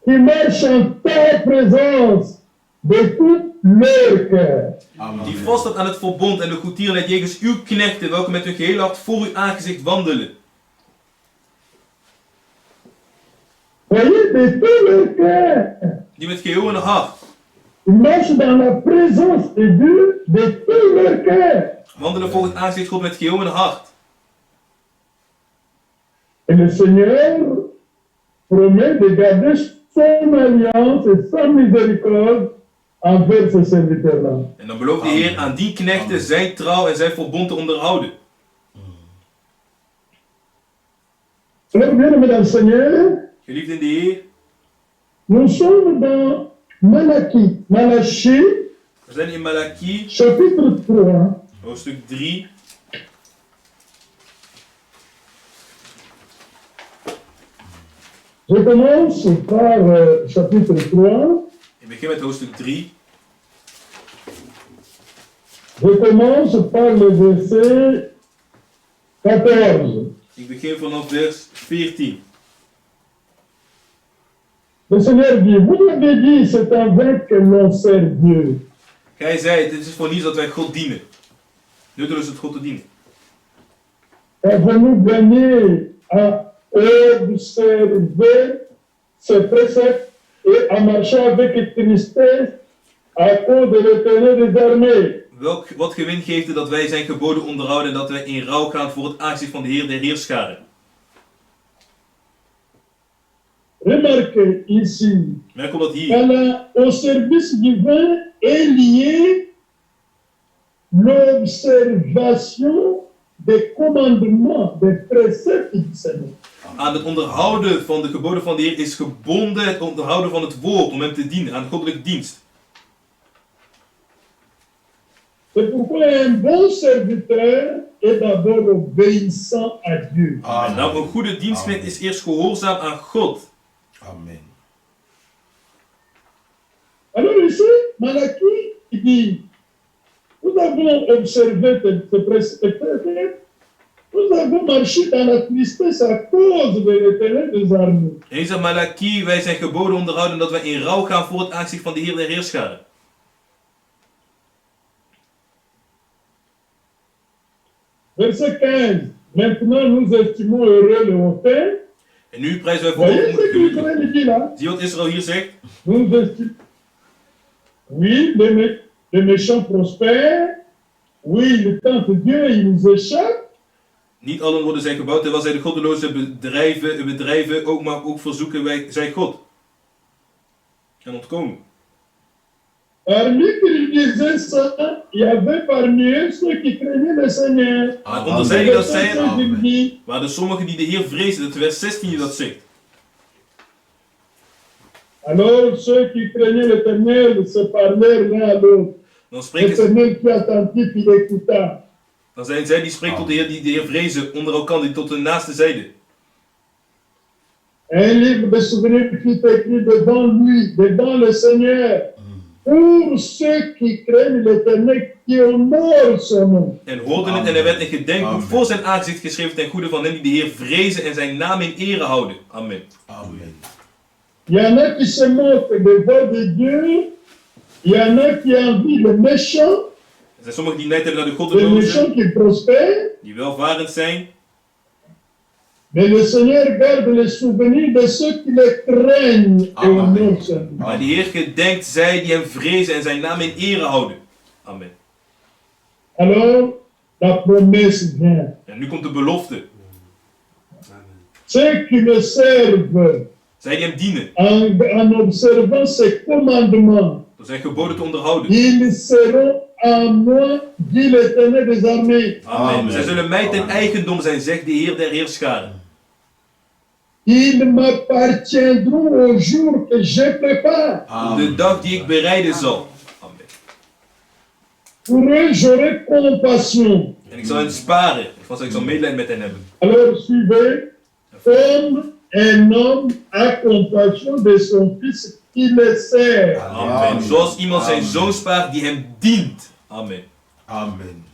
qui marchent en ta présence de tout leur cœur. Die vaststaat aan het verbond en de goedtierenheid jegens uw knechten, welke met hun geheel hart voor uw aangezicht wandelen. Voyez, de tout leur cœur. Die met geheel hun hart. Ils marchent dans la présence de Dieu de tout leur cœur. Wandelen voor het aangezicht God met geheel hun hart. Et le Seigneur promet de garder son alliance et sa miséricorde envers ses serviteurs-là. En dan belooft de Heer aan die knechten zijn trouw en zijn verbond te onderhouden. Alors, bien-aimés dans le Seigneur, Geliefd in de Heer, nous sommes dans Malachie. Malachie, we zijn in Malachie, chapitre 3. hoofdstuk 3. Je commence par chapitre 3. Ik begin met hoofdstuk 3. Je commence par le verset 14. Ik begin vanaf vers 14. Le Seigneur dit, vous avez dit, c'est en vain que l'on sert Dieu. Gij zei, dit is voor niets dat wij God dienen. Nutteloos is het God te dienen. Avons-nous gagné à observer ses préceptes et à marcher avec tristesse à cause de l'Éternel des armées? Wat gewin geeft het dat wij zijn geboden onderhouden en dat wij in rouw gaan voor het aangezicht van de Heer der Heerscharen? Remarquez ici, Merk op dat hier. au service divin est lié l'observation des commandements, des préceptes du Seigneur. Aan het onderhouden van de geboden van de Heer is gebonden het onderhouden van het woord om hem te dienen, aan de goddelijke dienst. C'est pourquoi un bon serviteur est d'abord obéissant à Dieu. En nou, een goede dienstknecht is eerst gehoorzaam aan God. Amen. Alors ici, Malachie dit, nous avons observé ces préceptes, nous avons marché dans la tristesse à cause de l'Éternel des armées. En hier zegt Malachie, wij zijn geboden onderhouden dat wij in rouw gaan voor het aangezicht van de Heer der Heerscharen. Verset 15. Maintenant nous estimons heureux le hautain. En nu prijzen wij voor Voyez ce que l'Israël dit là? Zie wat Israël hier zegt? Nous estimons. Oui, les méchants prospèrent. Oui, ils tentent Dieu, ils nous échappent. Niet allen worden zij gebouwd, terwijl zij de goddeloze bedrijven ook, maar ook verzoeken zij God. En ontkomen. Parmi qui disaient ça, il y avait parmi eux ceux qui craignaient le Seigneur. Onder zij die dat zeiden, maar de sommigen die de Heer vrezen, dat vers 16 die dat zegt. Alors ceux qui craignaient l'Éternel se parlèrent l'un à l'autre. L'Éternel qui attentif, il écouta. Dan zijn zij die spreken tot de Heer, die de Heer vrezen, onder elkaar, die tot de naaste zeiden. Un livre de souvenirs fut écrit devant lui, devant le Seigneur, pour ceux qui craignent l'Éternel, qui honorent son nom. En hoorden het en er werd een gedenkboek voor zijn aangezicht geschreven ten goede van hen die de Heer vrezen en zijn naam in ere houden. Amen. Amen. Il y en a qui se moquent des voies de Dieu, il y en a qui envient le méchant. Er zijn sommigen die nijd hebben naar de goddelozen, die welvarend zijn. Mais le Seigneur garde les souvenirs de ceux qui le craignent et honorent son nom. Maar de Heer gedenkt zij die hem vrezen en zijn naam in ere houden. Amen. Alors, la promesse vient. En nu komt de belofte. Ceux qui le servent, zij die hem dienen, en observant ses commandements, door zijn geboden te onderhouden, ils seront à moi, dit l'Éternel des armées. Amen. Zij zullen mij ten eigendom zijn, zegt de Heer der Heerscharen. Ils m'appartiendront au jour que je prépare. De dag die ik bereiden zal. Amen. Pour eux, j'aurai compassion. En ik zal hen sparen. Ik zal medelijden met hen hebben. Alors suivez, comme un homme a compassion de son fils qui le sert. Amen. Zoals iemand zijn zoon spaart die hem dient. Amen. Amen.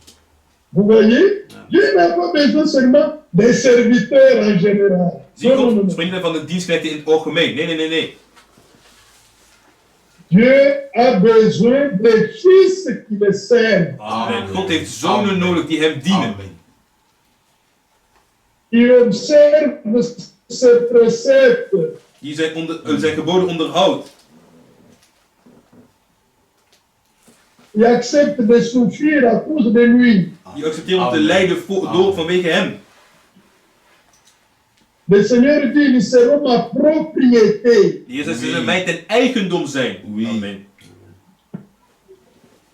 Vous voyez? Dieu n'a pas besoin seulement des serviteurs en général. Zie, God spreekt niet van de dienstknechten in het algemeen. Nee. Dieu a besoin des fils qui le servent. Amen. God heeft zonen nodig die hem dienen. Amen. Qui observent ses préceptes. Die zijn geboden onderhoudt. Qui acceptent de souffrir à cause de lui. Die accepteren om te lijden door vanwege hem. Le Seigneur dit, ils seront ma propriété. De Heer zegt, ze zullen mij ten eigendom zijn. Oui. Amen.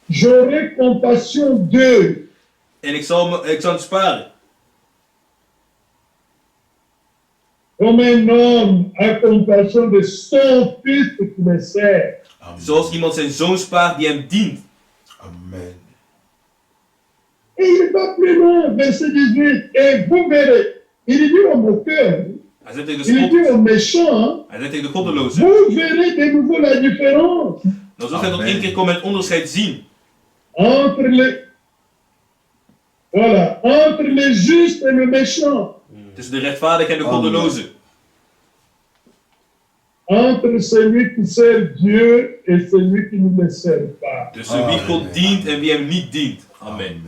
J'aurai compassion d'eux. En ik zal het sparen. Comme un homme a compassion de son fils qui le sert. Amen. Zoals iemand zijn zoon spaart die hem dient. Amen. Et il va plus loin, verset 18. Et vous verrez, il dit au moqueur, Hij zegt tegen de il dit spot. au méchant, Hij zegt tegen de goddeloze. vous verrez de nouveau la différence Dan zult gij tot één keer komen het onderscheid zien. entre le juste et le méchant. Tussen de rechtvaardige en de goddeloze. Entre celui qui sert Dieu et celui qui ne le sert pas. Tussen wie God dient en wie hem niet dient. Amen.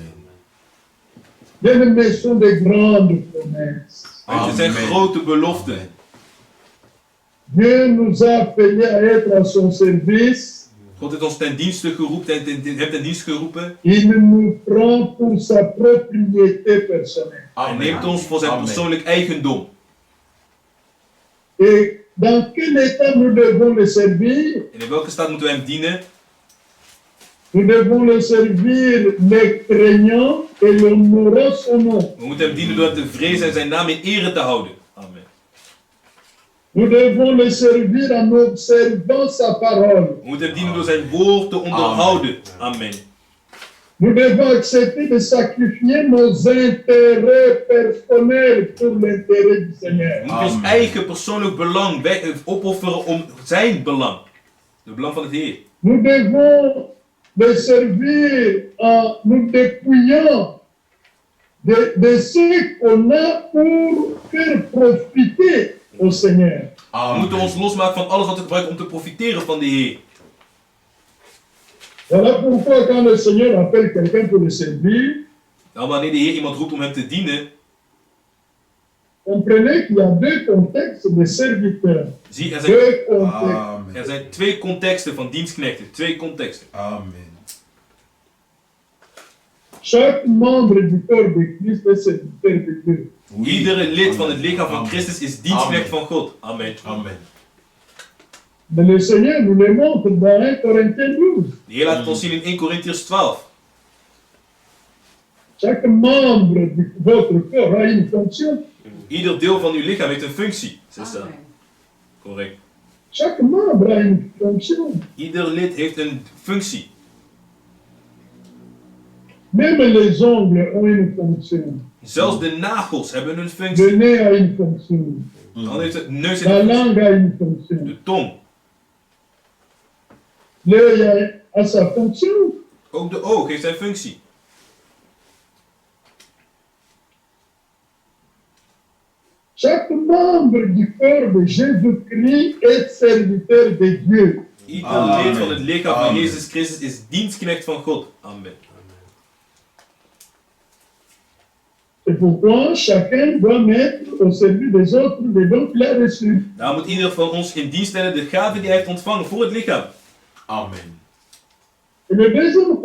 Bien-aimés, sont des grandes promesses. Het zijn grote beloften. Dieu nous a appelés à être à son service. God heeft ons ten dienste geroepen en hem ten dienst geroepen. Il nous prend pour sa propriété personnelle. Hij neemt ons voor zijn persoonlijk eigendom. Et dans quel état nous devons le servir? En in welke staat moeten we hem dienen? Nous devons le servir les craignant et l'honorant son nom. We moeten hem dienen door hem te vrezen en zijn naam in ere te houden. Amen. Nous devons le servir en observant sa parole. We moeten hem dienen door zijn woord te onderhouden. Amen. Nous devons accepter de sacrifier nos intérêts personnels pour l'intérêt du Seigneur. We moeten ons eigen persoonlijk belang opofferen om zijn belang. Het belang van het Heer. Nous devons le servir en nous dépouillant de ce qu'on a pour faire profiter au Seigneur. We moeten ons losmaken van alles wat we gebruiken om te profiteren van de Heer. Voilà pourquoi quand le Seigneur appelle quelqu'un pour le servir, Nou, wanneer de Heer iemand roept om hem te dienen, comprenez qu'il y a deux contextes de serviteurs. zie, Deux contextes. er zijn twee contexten van dienstknechten. Twee contexten. Amen. Chaque membre du corps de Christ est serviteur de Dieu. Iedere lid van het lichaam van Christus is dienstknecht van God. Amen. Amen. Mais le Seigneur nous le montre dans 1 Corinthiens 12. De Heer laat het ons zien in 1 Corinthiërs 12. Chaque membre de votre corps a une fonction. Ieder deel van uw lichaam heeft een functie. Correct. Chaque membre a une fonction. Ieder lid heeft een functie. Même les ongles ont une fonction. Zelfs de nagels hebben een functie. Le nez a une fonction. Dan heeft het neus La een functie. langue a une fonction. De tong. L'œil a sa fonction. Ook de oog heeft zijn functie. Chaque membre du corps de Jésus-Christ est serviteur de Dieu. Ieder lid van het lichaam van Jezus Christus is dienstknecht van God. Amen. C'est pourquoi chacun doit mettre au service des autres les dons qu'il a reçus. Daar moet ieder van ons in dienst stellen de gaven die hij heeft ontvangen voor het lichaam. Amen. Et le deuxième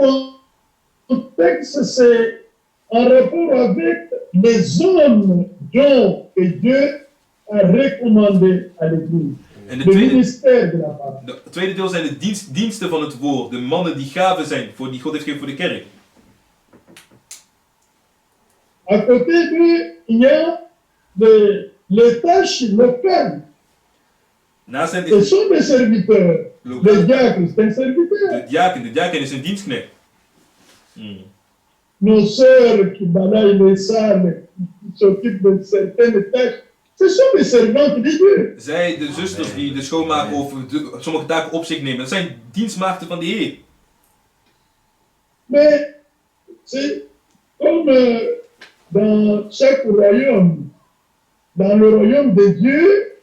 contexte, c'est en rapport avec les hommes dont que Dieu a recommandé à l'Église. En Le ministère de la parole. het tweede deel zijn de diensten van het woord. De mannen die gaven zijn, die God heeft gegeven voor de kerk. À côté d'eux, il y a les tâches locales. Naast hen Ce is sont des serviteurs. Le diacre, c'est un serviteur. de diaken is een dienstknecht. Nos sœurs qui balayent les salles, qui s'occupent de certaines tâches, ce sont des servantes de Dieu. Zij, de zusters die de schoonmaken of sommige taken op zich nemen, dat zijn dienstmaagden van de Heer. Mais c'est comme dans chaque royaume, dans le royaume de Dieu,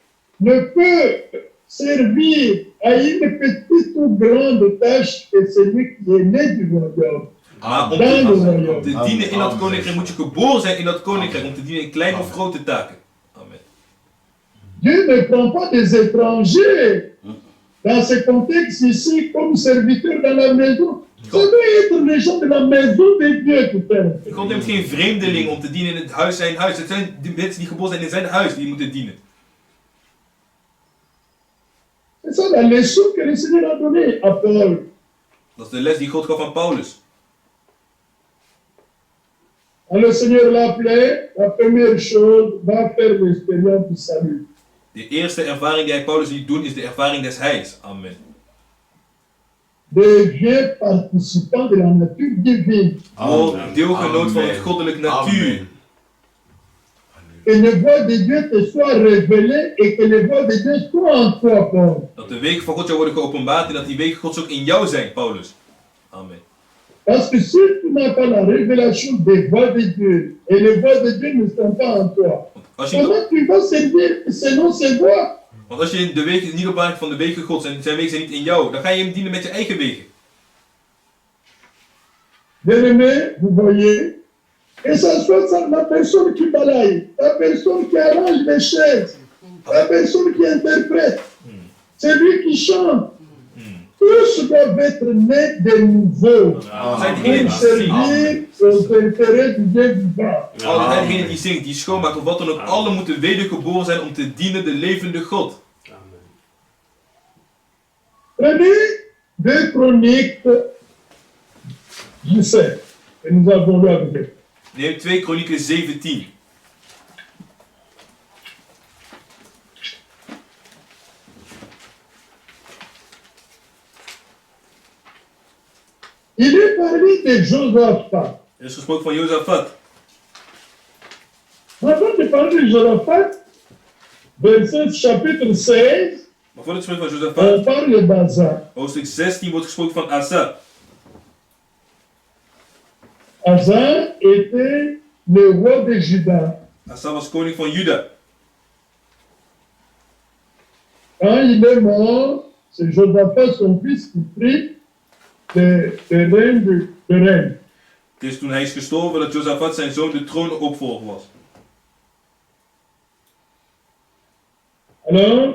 ne peut servir à une petite ou grande tâche que celui qui est né du royaume. Maar om te dienen in dat koninkrijk moet je geboren zijn in dat koninkrijk. Om te dienen in kleine of grote taken. Amen. Dieu ne prend pas des étrangers dans ce contexte ici comme serviteurs dans la maison. Ça doit être les gens de la maison de Dieu qui font. God neemt geen vreemdeling om te dienen in het huis zijn huis. Het zijn de mensen die geboren zijn in zijn huis die moeten dienen. C'est ça la leçon que le Seigneur a donnée à Paul. Dat is de les die God gaf aan Paulus. Quand le Seigneur l'appelait, la première chose, va faire l'expérience du salut. De eerste ervaring die hij Paulus liet doen is de ervaring des heils. Amen. Deviens participant de la nature divine. Word deelgenoot van het goddelijke natuur. Que le voix de Dieu te soit révélée et que le voix de Dieu soit en toi, Paul. Dat de wegen van God zou worden geopenbaard en dat die wegen Gods ook in jou zijn, Paulus. Amen. Parce que si tu n'as pas la révélation des voix de Dieu et les voix de Dieu ne sont pas en toi, comment tu vas servir selon ses voix? Want als je de wegen niet op basis van de wegen Gods en zijn wegen zijn niet in jou, dan ga je hem dienen met je eigen wegen. Bien-aimé, vous voyez, et ça soit la personne qui balaye, la personne qui arrange les chaises, la personne qui interprète, celui qui chante, tous doivent être nés de nouveau pour servir aux intérêts du Dieu vivant. Alle degenen die zingt, die schoonmaakt of wat dan ook, alle moeten wedergeboren zijn om te dienen de levende God. Prenez 2 Chroniques 17, et nous avons lu avec eux. Neem 2 Kronieken 17. Il est parlé de Josaphat. Er is gesproken van Josaphat. Avant de parler de Josaphat, verset chapitre 16, Maar voordat het spreekt van Josaphat, on parle d'Asa. hoofdstuk 16 wordt gesproken van Asa. Asa était le roi de Juda. Asa was koning van Juda. Quand il est mort, c'est Josaphat, son fils, qui prit de règne. Het is toen hij is gestorven dat Josaphat zijn zoon de troonopvolger was. Alors,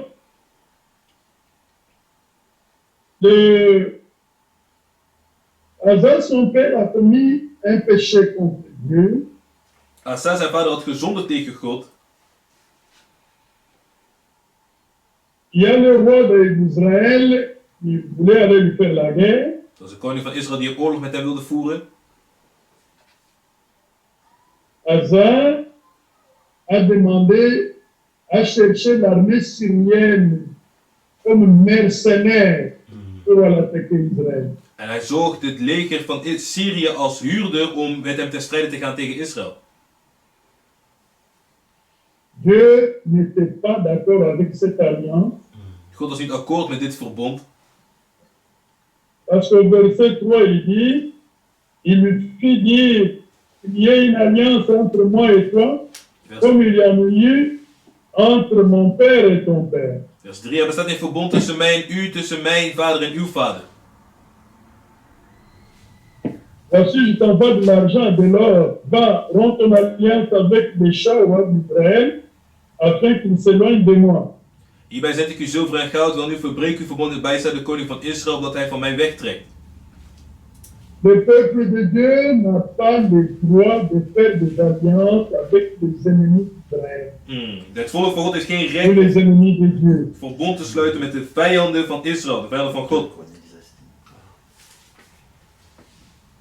Asa, son père, a commis un péché contre Dieu. Asa, zijn vader, had gezondigd tegen God. Il y a le roi d'Israël qui voulait aller lui faire la guerre. Dat was de koning van Israël die oorlog met hem wilde voeren. Asa a demandé à chercher l'armée syrienne comme mercenaire pour aller attaquer Israël. En hij zocht het leger van Syrië als huurder om met hem te strijden te gaan tegen Israël. Dieu n'était pas d'accord avec cette alliance. God was niet akkoord met dit verbond. Parce qu'au verset 3, il dit, il lui fit dire, il y a une alliance entre moi et toi, comme il y a eu entre mon père et ton père. Vers 3, er bestaat een verbond tussen mij en u, tussen mijn vader en uw vader. Voici, je t'envoie de l'argent et de l'or. Va, romps ton alliance avec les chats d'Israël, afin qu'ils s'éloignent de moi. Hierbij zend ik u zilver en goud, wel nu verbreek uw verbond bij staat de koning van Israël, omdat hij van mij wegtrekt. Le peuple de Dieu n'a pas le droit de faire des alliances avec les ennemis d'Israël. Het volk van God heeft geen Ou recht les ennemis de Dieu. verbond te sluiten met de vijanden van Israël, de vijanden van God.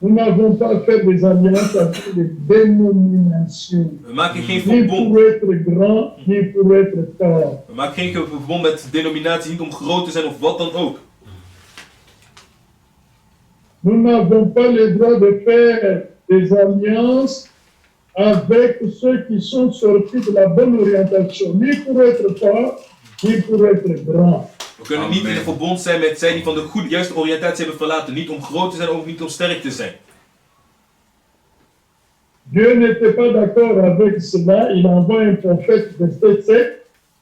Nous n'avons pas fait des alliances avec les dénominations. We maken geen Ni verbond. pour être grand, ni pour être fort. We maken geen verbond met denominaties, niet om groot te zijn of wat dan ook. Nous n'avons pas le droit de faire des alliances avec ceux qui sont sortis de la bonne orientation, ni pour être fort, ni pour être grand. We kunnen niet in een verbond zijn met zij die van de goede, juiste oriëntatie hebben verlaten. Niet om groot te zijn, ook niet om sterk te zijn. Dieu n'était pas d'accord avec cela. Il envoie un prophète, verset 7.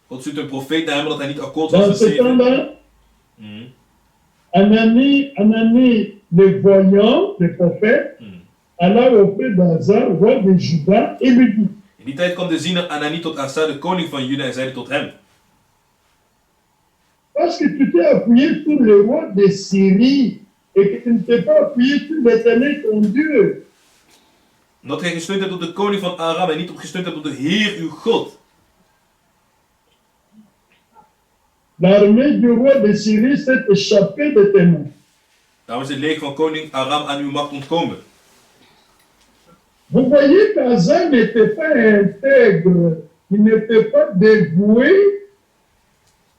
God stuurt een profeet naar hem omdat hij niet akkoord was met Dans ce temps-là, Anani, le voyant, le prophète, alla auprès d'Asa, roi de Juda, et lui dit. In die tijd kwam de ziener Anani tot Asa, de koning van Juda, en zeide tot hem. Parce que tu t'es appuyé sur le roi de Syrie et que tu ne t'es pas appuyé sur l'Éternel ton Dieu. Omdat gij gesteund hebt op de koning van Aram en niet op gesteund hebt op de Heer uw God. L'armée du roi de Syrie s'est échappée de tes mains. Daarom is het leger van koning Aram aan uw macht ontkomen. Vous voyez qu'Asa n'était pas intègre, il n'était pas dévoué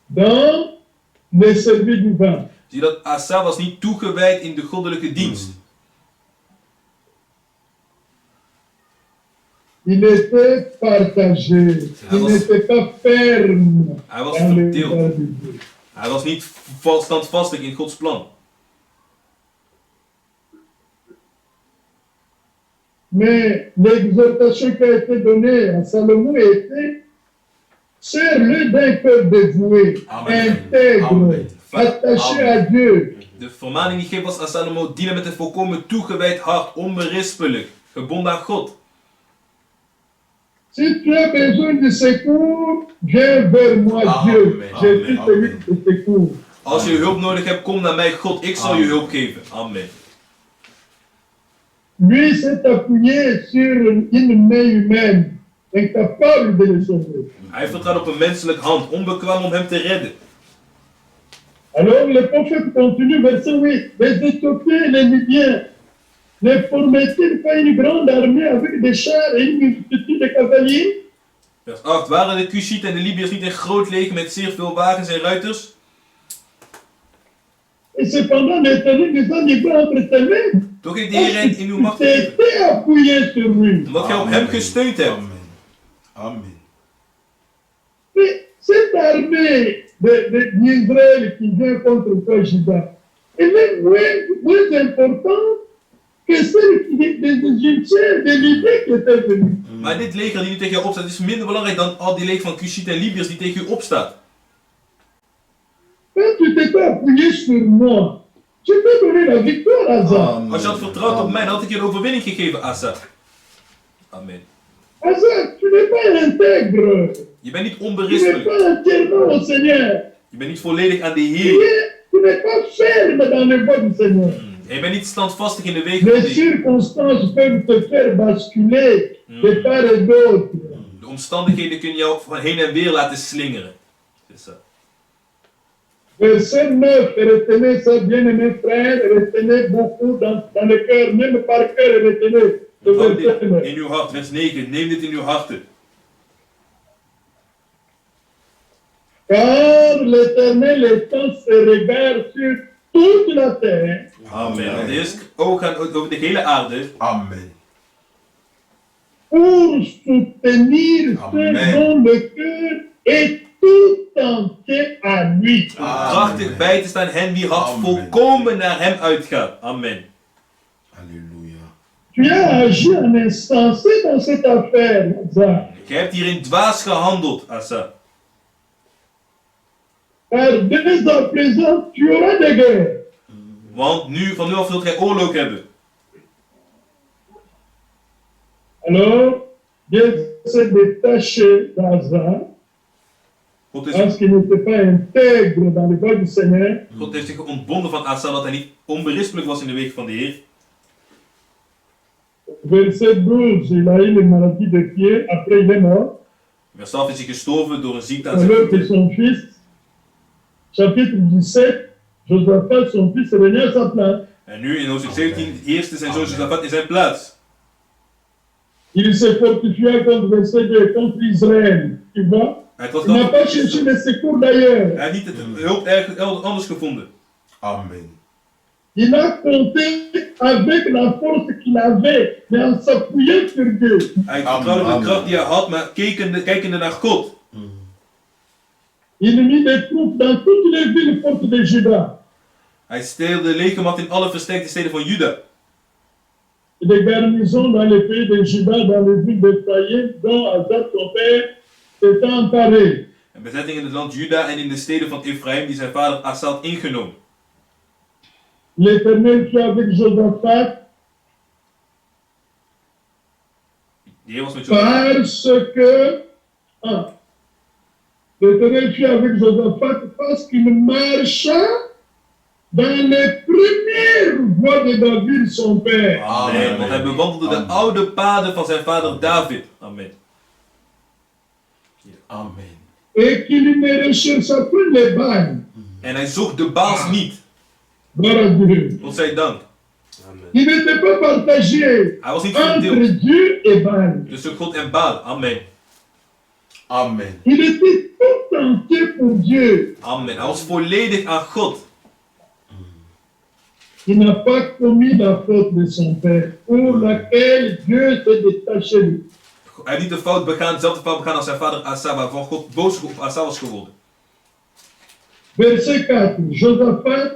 dans le service divin. Zie dat Asa was niet toegewijd in de goddelijke dienst. Il était partagé, il n'était pas ferme. Hij was verdeeld. Hij was niet standvastig in Gods plan. Mais l'exhortation qui a été donnée à Salomon était serre-le d'un cœur dévoué, intègre, attaché à Dieu. De vermaning die gegeven was aan Salomo, dienen met een volkomen toegewijd hart, onberispelijk, gebonden aan God. Si tu as besoin de secours, viens vers moi, Dieu. Je suis celui de secours. Als je hulp nodig hebt, kom naar mij, God. Ik zal je hulp geven. Amen. Lui s'est appuyé sur une main humaine, incapable de le sauver. Hij vertrouwt op een menselijke hand, onbekwaam om hem te redden. Alors le prophète continue, verset 8. Les Éthiopiens et les Libyens ne formaient-ils pas une grande armée avec des chars et une multitude de cavaliers? Vers 8. Waren de Cushieten en de Libiërs niet een groot leger met zeer veel wagens en ruiters? Et cependant, l'Éternel les a livrés entre tes mains. Toch heeft de Heer hen in uw macht gegeven. Omdat gij op hem gesteund hebt. Amen. Cette armée d'Israël qui vient contre toi, Juda, elle est moins importante que celle des Égyptiens, des Libyens qui étaient venus. Maar dit leger die nu tegen jou opstaat is minder belangrijk dan al die leger van Cushieten en Libiërs die tegen u opstaat. Quand tu t'étais appuyé sur moi, je t'ai donné la victoire, Asa. Als je had vertrouwd op mij, dan had ik je een overwinning gegeven, Asa. Amen. Asa, tu n'es pas intègre. Je bent niet Tu n'es onberispelijk. pas entièrement au Seigneur. Je bent niet volledig aan de Heer. Tu n'es pas ferme dans les voies du Seigneur. Je bent niet standvastig in de wegen van Les de Heer. circonstances peuvent te faire basculer de part et d'autre. De omstandigheden kunnen jou van heen en weer laten slingeren. C'est ça. Verset 9, retenez ça, bien-aimés frères, retenez beaucoup dans le cœur, même par cœur, retenez ce verset 9. In uw hart, vers 9. Neem dit in uw harten. Car l'Éternel étend ses regards sur toute la terre. Amen. De Heer's oog gaan over de hele aarde. Amen. Pour soutenir ceux dont le cœur est tout entier à lui. Om krachtig bij te staan hen wie hart volkomen naar hem uitgaat. Amen. Alléluia. Tu as agi en insensé dans cette affaire, Asa. Jij hebt hierin dwaas gehandeld, Asa. Car dès à présent, tu auras des guerres. Want van nu af zult gij oorlog hebben. Alors, Dieu s'est détaché d'Asa. Parce qu'il n'était pas intègre dans les voies du Seigneur. God heeft zich ontbonden van Asa, dat hij niet onberispelijk was in de weg van de Heer. Verset 12, il a eu une maladie de pied, après il est mort. Vers 12 is hij gestorven door een ziekte aan zijn Alors que voeten. son fils, chapitre 17, Josaphat, son fils, régna à sa place. En nu in hoofdstuk 17 heerste zijn zoon Josaphat in zijn plaats. Il se fortifia contre verset 2, contre Israël. Tu vois? Il n'a pas cherché le secours d'ailleurs. Hij heeft niet de hulp ergens anders gevonden. Amen. Il a compté avec la force qu'il avait, mais en s'appuyant sur Dieu. Hij vertrouwde de kracht die hij had, maar kijkende naar God. Il mit des troupes dans toutes les villes fortes de Juda. Hij steelde legermacht in alle versterkte steden van Juda. et des garnisons dans les pays de Juda, dans les villes d'Ephraïm, dont Azad, son père, s'était emparé. Een bezetting in het land Juda en in de steden van Ephraim die zijn vader Asa had ingenomen. L'Éternel fut avec Josaphat parce que l'Éternel fut avec Josaphat parce qu'il marcha dans les premières voies de David son père. Amen. Want hij bewandelde de oude paden van zijn vader David. Amen. Amen. Et qu'il ne rechercha plus les Baals. En hij zocht de Baals niet. God zij dank. Il n'était pas partagé Hij was niet entre verdeeld Dieu et Baal. tussen God en Baal. Amen. Amen. Il était tout entier pour Dieu. Amen. Hij was volledig aan God. Il n'a pas commis la faute de son père, pour laquelle Dieu s'est détaché de lui. Hij heeft niet de fout begaan, dezelfde fout begaan als zijn vader Asa, waarvan God boos op Asa was geworden. Verset 4. Josaphat,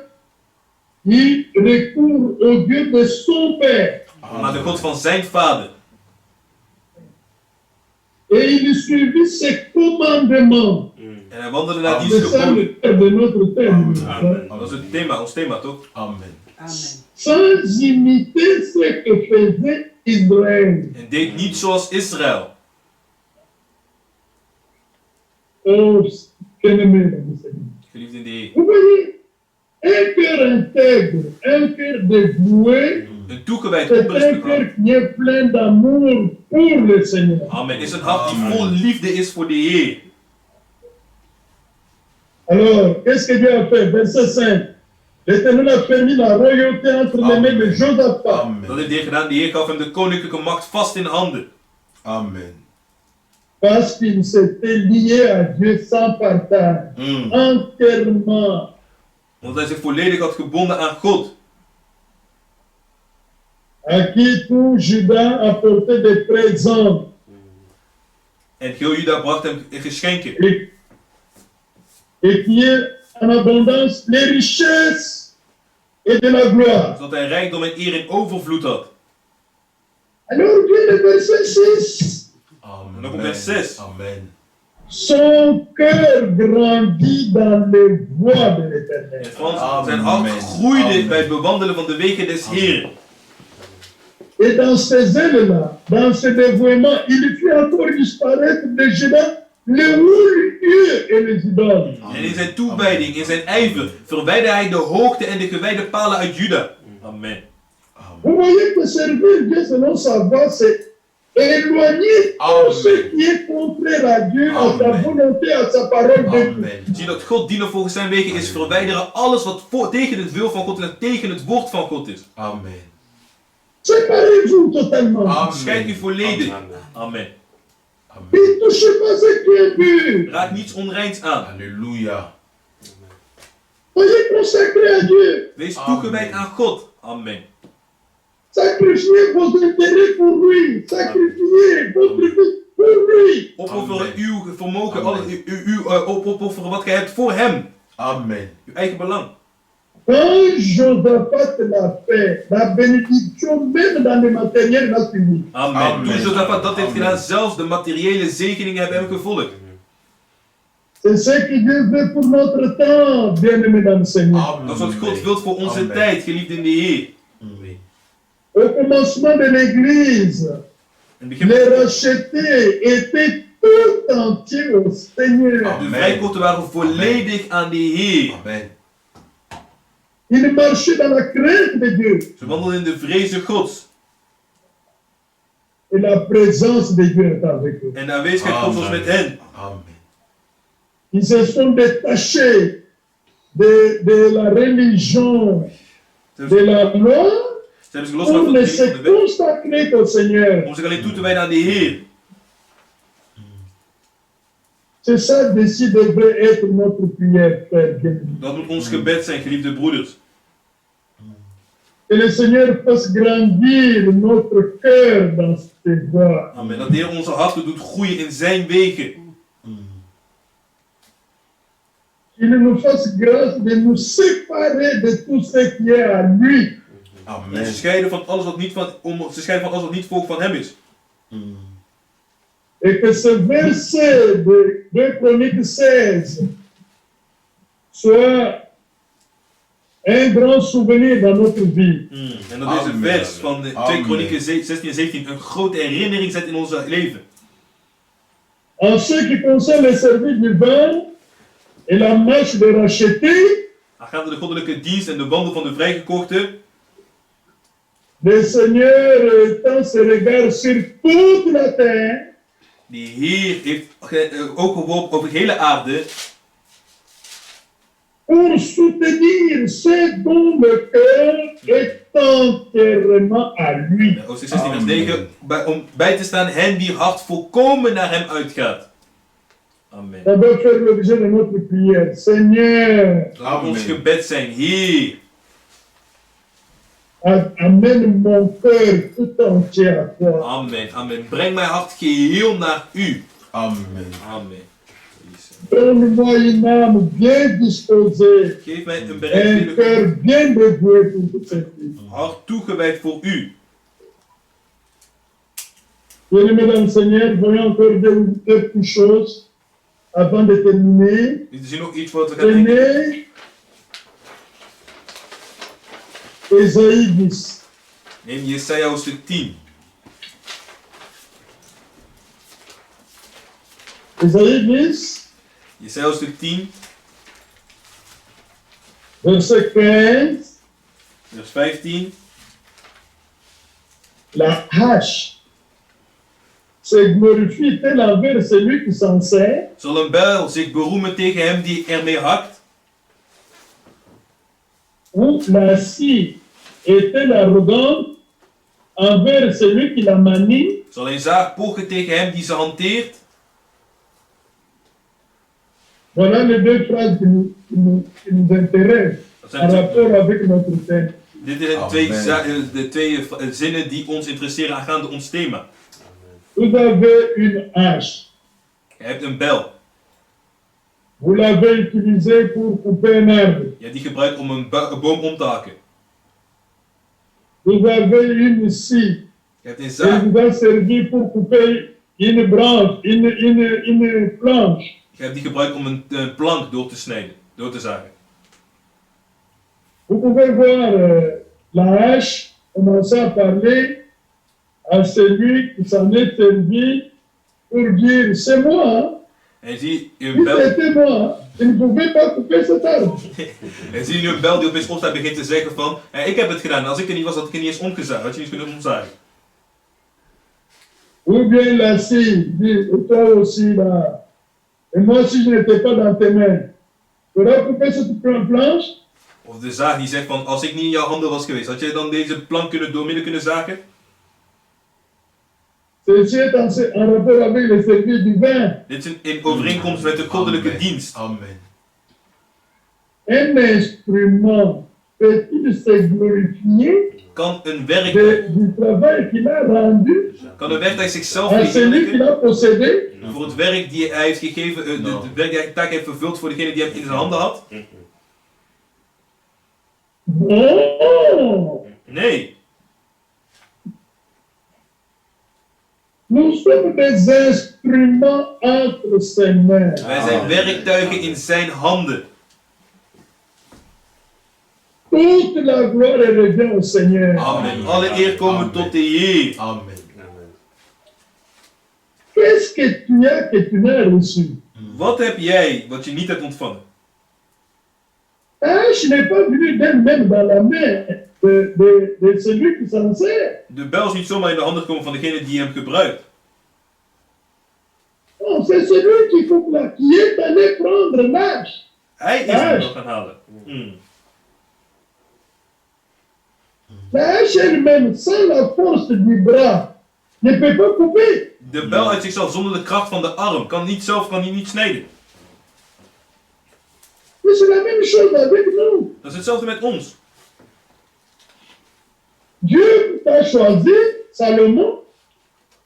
il recourt au Dieu de son père. Maar de God van zijn vader. Et il suivit ses commandements. En hij wandelde naar die geboden. De notre thème. Dat is het thema, ons thema toch? Amen. Amen. Sans imiter ce que faisait Israël. En deed niet zoals Israël. Oh, bien-aimé dans le Seigneur. Geliefd in de Heer. Vous voyez, un cœur intègre, un cœur dévoué, Een toegewijd, c'est un onberispelijk hart. cœur qui est plein d'amour pour le Seigneur. Amen. Is een hart die vol liefde is voor de Heer. Alors, qu'est-ce que Dieu a fait? Verset 5. L'Éternel a permis la royauté entre les mains de Josaphat. Dat Amen. heeft de Heer gedaan. De Heer gaf hem de koninklijke macht vast in handen. Amen. Parce qu'il s'était lié à Dieu sans partage, entièrement. Want hij zich volledig had gebonden aan God. À qui tout Juda apportait des présents. En heel Juda bracht hem geschenken. Et qui est en abondance les richesses et de la gloire. Zodat hij rijkdom en eer in overvloed had. Alors vient le verset 6. En ook op vers 6. Amen. Son cœur grandit dans les voies de l'Éternel. In het Frans, zijn hart groeide bij het bewandelen van de wegen des Heeren. Et dans ces ailes-là, dans ce dévouement, il fit encore disparaître de Juda le haut lieu et les idoles. En in zijn toewijding, in zijn ijver, verwijderde hij de hoogte en de gewijde palen uit Juda. Amen. Vous voyez que servir Dieu selon sa voie, c'est éloigner tout ce qui est contraire à Dieu, à sa volonté, à sa parole de Dieu. Zie dat God dienen volgens zijn wegen is verwijderen alles wat tegen het wil van God en tegen het woord van God is. Amen. Séparez-vous totalement. Scheid u volledig. Amen. Ne touchez pas ce qui est pur. Raak niets onreins aan. Alléluia. Soyez consacrés à Dieu. Wees toegewijd aan God. Amen. Sacrifiez vos intérêts pour lui. Sacrifiez votre vie pour lui. Opofferen uw vermogen, opofferen wat gij hebt voor hem. Amen. Uw eigen belang. Quand Josaphat l'a fait, la bénédiction même dans le matériel l'a suivi. Amen. Toen Josaphat dat heeft gedaan, zelfs de materiële zegeningen hebben hem gevolgd. C'est ce que Dieu veut pour notre temps, bien-aimés dans le Seigneur. Dat is wat God wil voor onze tijd, geliefd in de Heer. Au commencement de l'Église, les rachetés étaient tout entiers au Seigneur. De vrijkochten waren volledig aan de Heer. Amen. Ils marchaient dans la crainte de Dieu. Ze wandelden in de vrezen Gods. Et la présence de Dieu est avec eux. En de aanwezigheid Gods was met hen. Amen. Ils se sont détachés de la religion, de la loi, Ze hebben zich losgemaakt pour van de ne religie van se de wet. consacrer au Seigneur. Om zich alleen toe te wijden aan de Heer. C'est ça, ceci devrait être notre prière, Père bien-aimé. Dat moet ons gebed zijn, geliefde broeders. Que le Seigneur fasse grandir notre cœur dans ses voies. Amen. Dat de Heer onze harten doet groeien in zijn wegen. Qu'il nous fasse grâce de nous séparer de tout ce qui est à lui. Amen. Ze scheiden van alles wat niet volk van hem is. Et que ce verset de 2 Chroniques 16 soit un grand souvenir dans notre vie. En dat deze vers van de 2 Kronieken 16 en 17 een grote herinnering zet in ons leven. En ce qui concerne le service divin et la marche de racheté, Aangaande de goddelijke dienst en de wandel van de vrijgekochte. le Seigneur tend ses regards sur toute la terre. De Heer heeft ook geworpen over de hele aarde. Pour soutenir ceux dont le cœur est entièrement à lui. Hoofdstuk 16 vers 9. Om bij te staan hen die hart volkomen naar hem uitgaat. Amen. Ça doit faire l'objet de notre prière. Seigneur, Laat ons gebed zijn. Heer, amène mon cœur tout entier à toi. amen, amen. Breng mijn hart geheel naar u. Amen. Amen. Donne-moi une âme bien disposée, Geef mij een un bereidwillig cœur bien dévoué pour toute cette vie. hart toegewijd voor u. Bien-aimés dans le Seigneur, voyons encore deux petites choses avant de terminer. Er is nog iets wat we gaan denken. Prenez Ésaïe 10. Neem Jesaja hoofdstuk 10. Ésaïe 10, Jesaja hoofdstuk 10, verset 15. vers 15. La hache se glorifie-t-elle envers celui qui s'en sert? Zal een bijl zich beroemen tegen hem die ermee hakt? Ou la scie est-elle arrogante envers celui qui la manie? Zal een zaag pochen tegen hem die ze hanteert? Voilà les deux phrases qui nous intéressent en rapport avec notre thème. Dit zijn de twee zinnen die ons interesseren aangaande ons thema. Vous avez une hache. Je hebt een bijl. Vous l'avez utilisée pour couper un arbre. Je hebt die gebruikt om een boom om te hakken. Vous avez une scie. Je hebt een Elle zaag. vous a servi pour couper une branche, une planche. Je hebt die gebruikt om een plank door te snijden, door te zagen. Vous pouvez voir la hache commencer à parler à celui qui s'en est servi pour dire c'est moi, hein? En zie je Si een bijl. c'était moi, je ne pouvais pas couper cet arbre. En zie je nu een bijl die opeens opstaat begint te zeggen van ik heb het gedaan, als ik er niet was had ik er niet eens omgezaagd, had je niet kunnen omzagen. Ou bien la scie dit, et toi aussi là, et moi si je n'étais pas dans tes mains, tu aurais coupé cette planche? Of de zaag die zegt van als ik niet in jouw handen was geweest, had jij dan deze plank doormidden kunnen zagen? Ceci est en rapport avec le service divin. Dit is in overeenkomst met de goddelijke dienst. Amen. Un instrument peut-il se glorifier Kan een werktuig, du travail qu'il a rendu zichzelf à celui qu'il verheerlijken a possédé? voor het werk die hij heeft gegeven, de werk die hij taak heeft vervuld voor degene die hem in zijn handen had? Non! Nee. Nous sommes des instruments entre ses mains. Wij zijn werktuigen in zijn handen. Toute la gloire revient au Seigneur. Amen. Alle eer komen tot de Heer. Amen. Qu'est-ce que tu as que tu n'as reçu? Wat heb jij wat je niet hebt ontvangen? Je n'ai pas venu d'elle-même dans la main de celui qui s'en sert. De bijl is niet zomaar in de handen gekomen van degene die hem gebruikt. Non, c'est celui qui est allé prendre l'âge. Hij is hem nog gaan halen. La hache elle-même, sans la force du bras, ne peut pas couper. De bijl uit zichzelf zonder de kracht van de arm kan hij niet snijden. Mais c'est la même chose avec nous. Dat is hetzelfde met ons. Dieu t'a choisi, Salomon.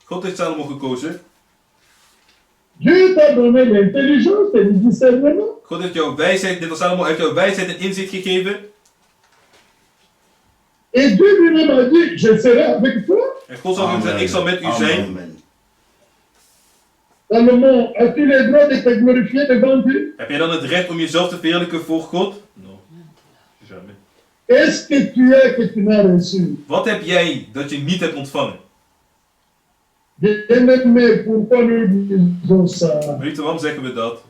God heeft Salomo gekozen. Dieu t'a donné l'intelligence et le discernement. God heeft jou wijsheid, net als Salomo, heeft jou wijsheid en inzicht gegeven. Et Dieu lui-même a dit, je serai avec toi. En God zal zeggen, ik zal met u zijn. Salomon, as-tu le droit de te glorifier devant Dieu? Heb jij dan het recht om jezelf te verheerlijken voor God? Non, jamais. Qu'est-ce que tu as que tu n'as reçu? Wat heb jij dat je niet hebt ontvangen? Bien-aimé, pourquoi nous disons ça? Weet je waarom zeggen we dat?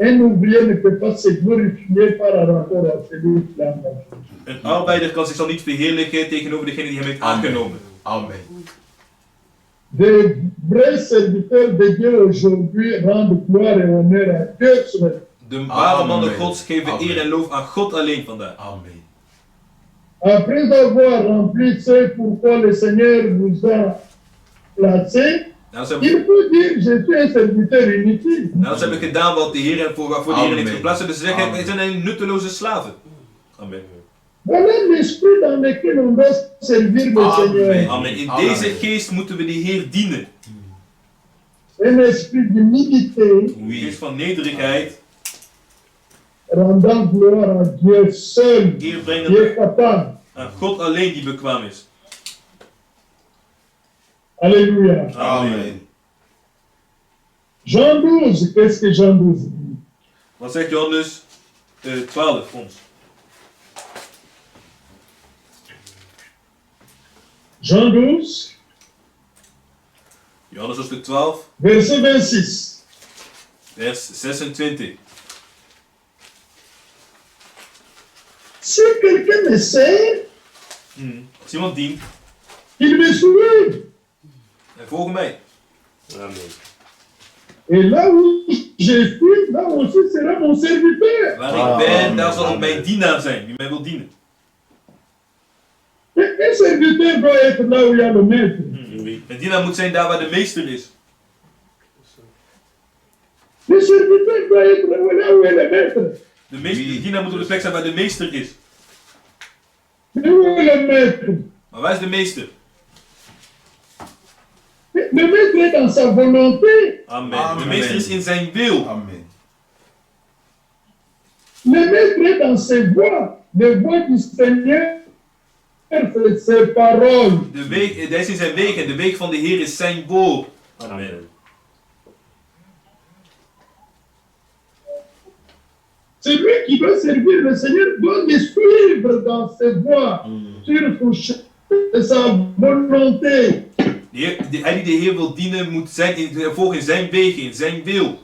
Un ouvrier ne peut pas se glorifier par rapport à celui qui l'a engagé. Een arbeider kan zich dan niet verheerlijken tegenover degene die hem heeft aangenomen. Amen. De vrais serviteurs de Dieu aujourd'hui rendent gloire et honneur à Dieu seul. De ware mannen Gods geven eer en loof aan God alleen vandaag. Amen. Après avoir rempli ce pourquoi le Seigneur vous a placé, il faut dire, je suis un serviteur inutile. Nou, ze hebben gedaan wat de Heer waarvoor de Heer heeft geplaatst. Dus ze zeggen, wij zijn nutteloze slaven. Amen. Voilà l'esprit dans lequel on doit servir le Seigneur. Amen. In deze geest moeten we de Heer dienen. Un esprit d'humilité. Een geest van nederigheid. Rendant gloire à Dieu seul, qui est capable. Aan God alleen die bekwaam is. Alléluia. Amen. Jean 12, qu'est-ce que Jean 12 dit? Wat zegt Johannes 12 ons? Jean 12. Johannes hoofdstuk 12. Verset 26. Vers 26. Si quelqu'un me sert, als iemand dient, il me suit. En volg mij. Amen. Et là où je suis, là aussi sera mon serviteur. Waar ik ben, daar zal ook mijn dienaar zijn, die mij wil dienen. Un serviteur doit être là où il y a le maître. Oui. Een dienaar moet zijn daar waar de meester is. Le serviteur doit être là où est le maître. De dienaar moet op de plek zijn waar de meester is. Mais où est le maître? Maar waar is de meester? Le maître est dans sa volonté. Amen. De meester is in zijn wil. Amen. Le maître est dans ses voies. Les voies du Seigneur, c'est ses paroles. Hij is in zijn weg en de weg van de Heer is zijn woord. Amen. Celui qui doit servir le Seigneur doit le suivre dans ses voies, sur son chemin, sa volonté. Hij die de Heer wil dienen, moet volgen in zijn wegen, in zijn wil.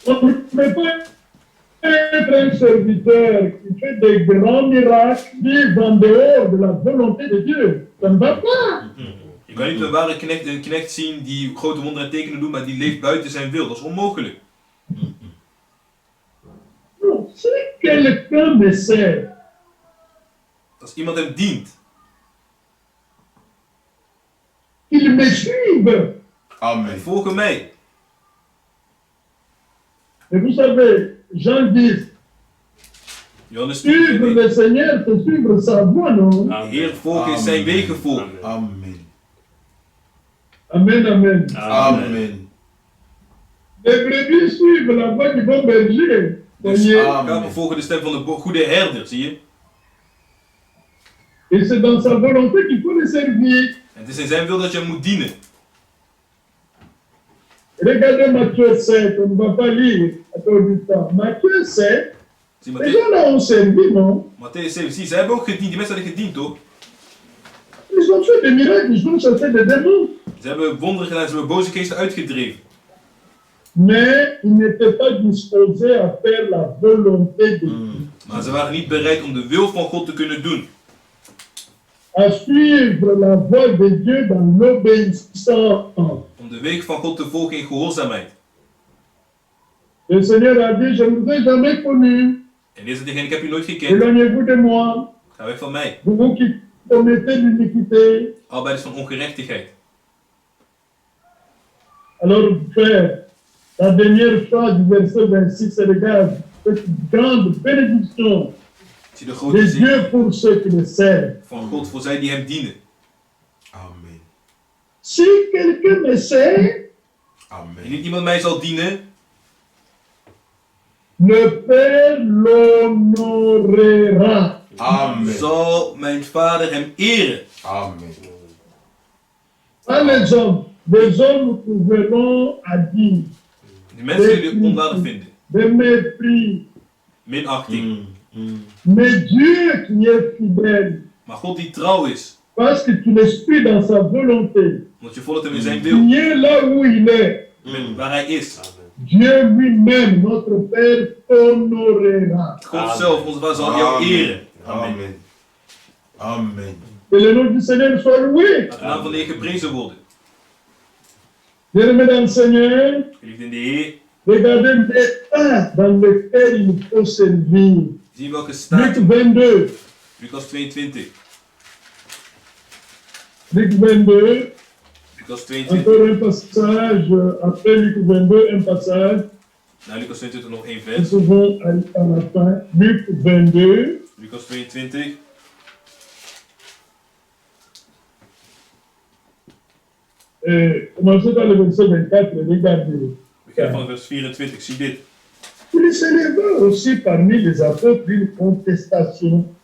On ne peut pas être un serviteur qui fait des grands miracles, vivre en dehors de la volonté de Dieu. Ça ne va pas. Je kan niet een ware knecht zien die grote wonderen en tekenen doet, maar die leeft buiten zijn wil. Dat is onmogelijk. Non, si quelqu'un me sert, Als iemand hem dient, qu'il me suive. Amen. volg mij. Et vous savez, Jean 10, Johannes suivre le Seigneur, c'est suivre sa voie, non? De Heer volgen is zijn wegen volgen. Amen. Amen, amen. Amen. Les brebis suivent la voie du bon berger. Dus Voyez? we volgen de stem van de goede herder, zie je? Et c'est dans sa volonté qu'il faut le servir. En het is in zijn wil dat je hem moet dienen. Regardez Matthieu 7, on ne va pas lire à cause du temps. Matthieu 7, Zie les gens-là ont servi, non? Matthäus 7, zie, zij hebben ook gediend, die mensen hadden gediend toch? Ils ont fait des miracles, ils ont chassé des démons. Ze hebben wonderen gedaan, ze hebben boze geesten uitgedreven. Mais ils n'étaient pas disposés à faire la volonté de Dieu. Maar ze waren niet bereid om de wil van God te kunnen doen. À suivre la voie de Dieu dans l'obéissance. Om de weg van God te volgen in gehoorzaamheid. Le Seigneur a dit, je ne vous ai jamais connu. En deze tegen ik heb u nooit gekend. Éloignez-vous de moi. Ga weg van mij. Vous qui commettez l'iniquité. Arbeiders van ongerechtigheid. Alors, frère, la dernière phrase du verset 26, regarde, cette grande bénédiction Zie de de grote zin Dieu pour ceux qui le servent. van God voor zij die hem dienen. Amen. Si quelqu'un me sert, en niet iemand mij zal dienen, le Père l'honorera. Amen. Zal mijn vader hem eren. Amen. Pas les hommes trouveront à dire. Die mensen die het onwaardig vinden. De mépris. Minachting. Mais Dieu qui est fidèle. Maar God die trouw is. Parce que tu le suis dans sa volonté. Want je volgt hem in zijn wil. Qui est là où il est. Waar hij is. Dieu lui-même, notre Père, honorera. God zelf, onze vader, zal jou eren. Amen. Amen. Que le nom du Seigneur soit loué. Laat de naam van de Heer geprezen worden. Bien-aimés dans le Seigneur, Geliefd in de Heer. regardez l'état dans lequel il faut servir. Zie welke staat. Luc 22. Lucas 22. Luc 22. Lucas 22. Encore un passage, après Luc 22, un passage. Na Lucas 22 nog één vers. Nous souvent à la fin. Luc 22. Lucas 22. Commencez dans le verset 24, regardez. Ik ga van vers 24, zie dit. Il s'éleva aussi parmi les apôtres une contestation.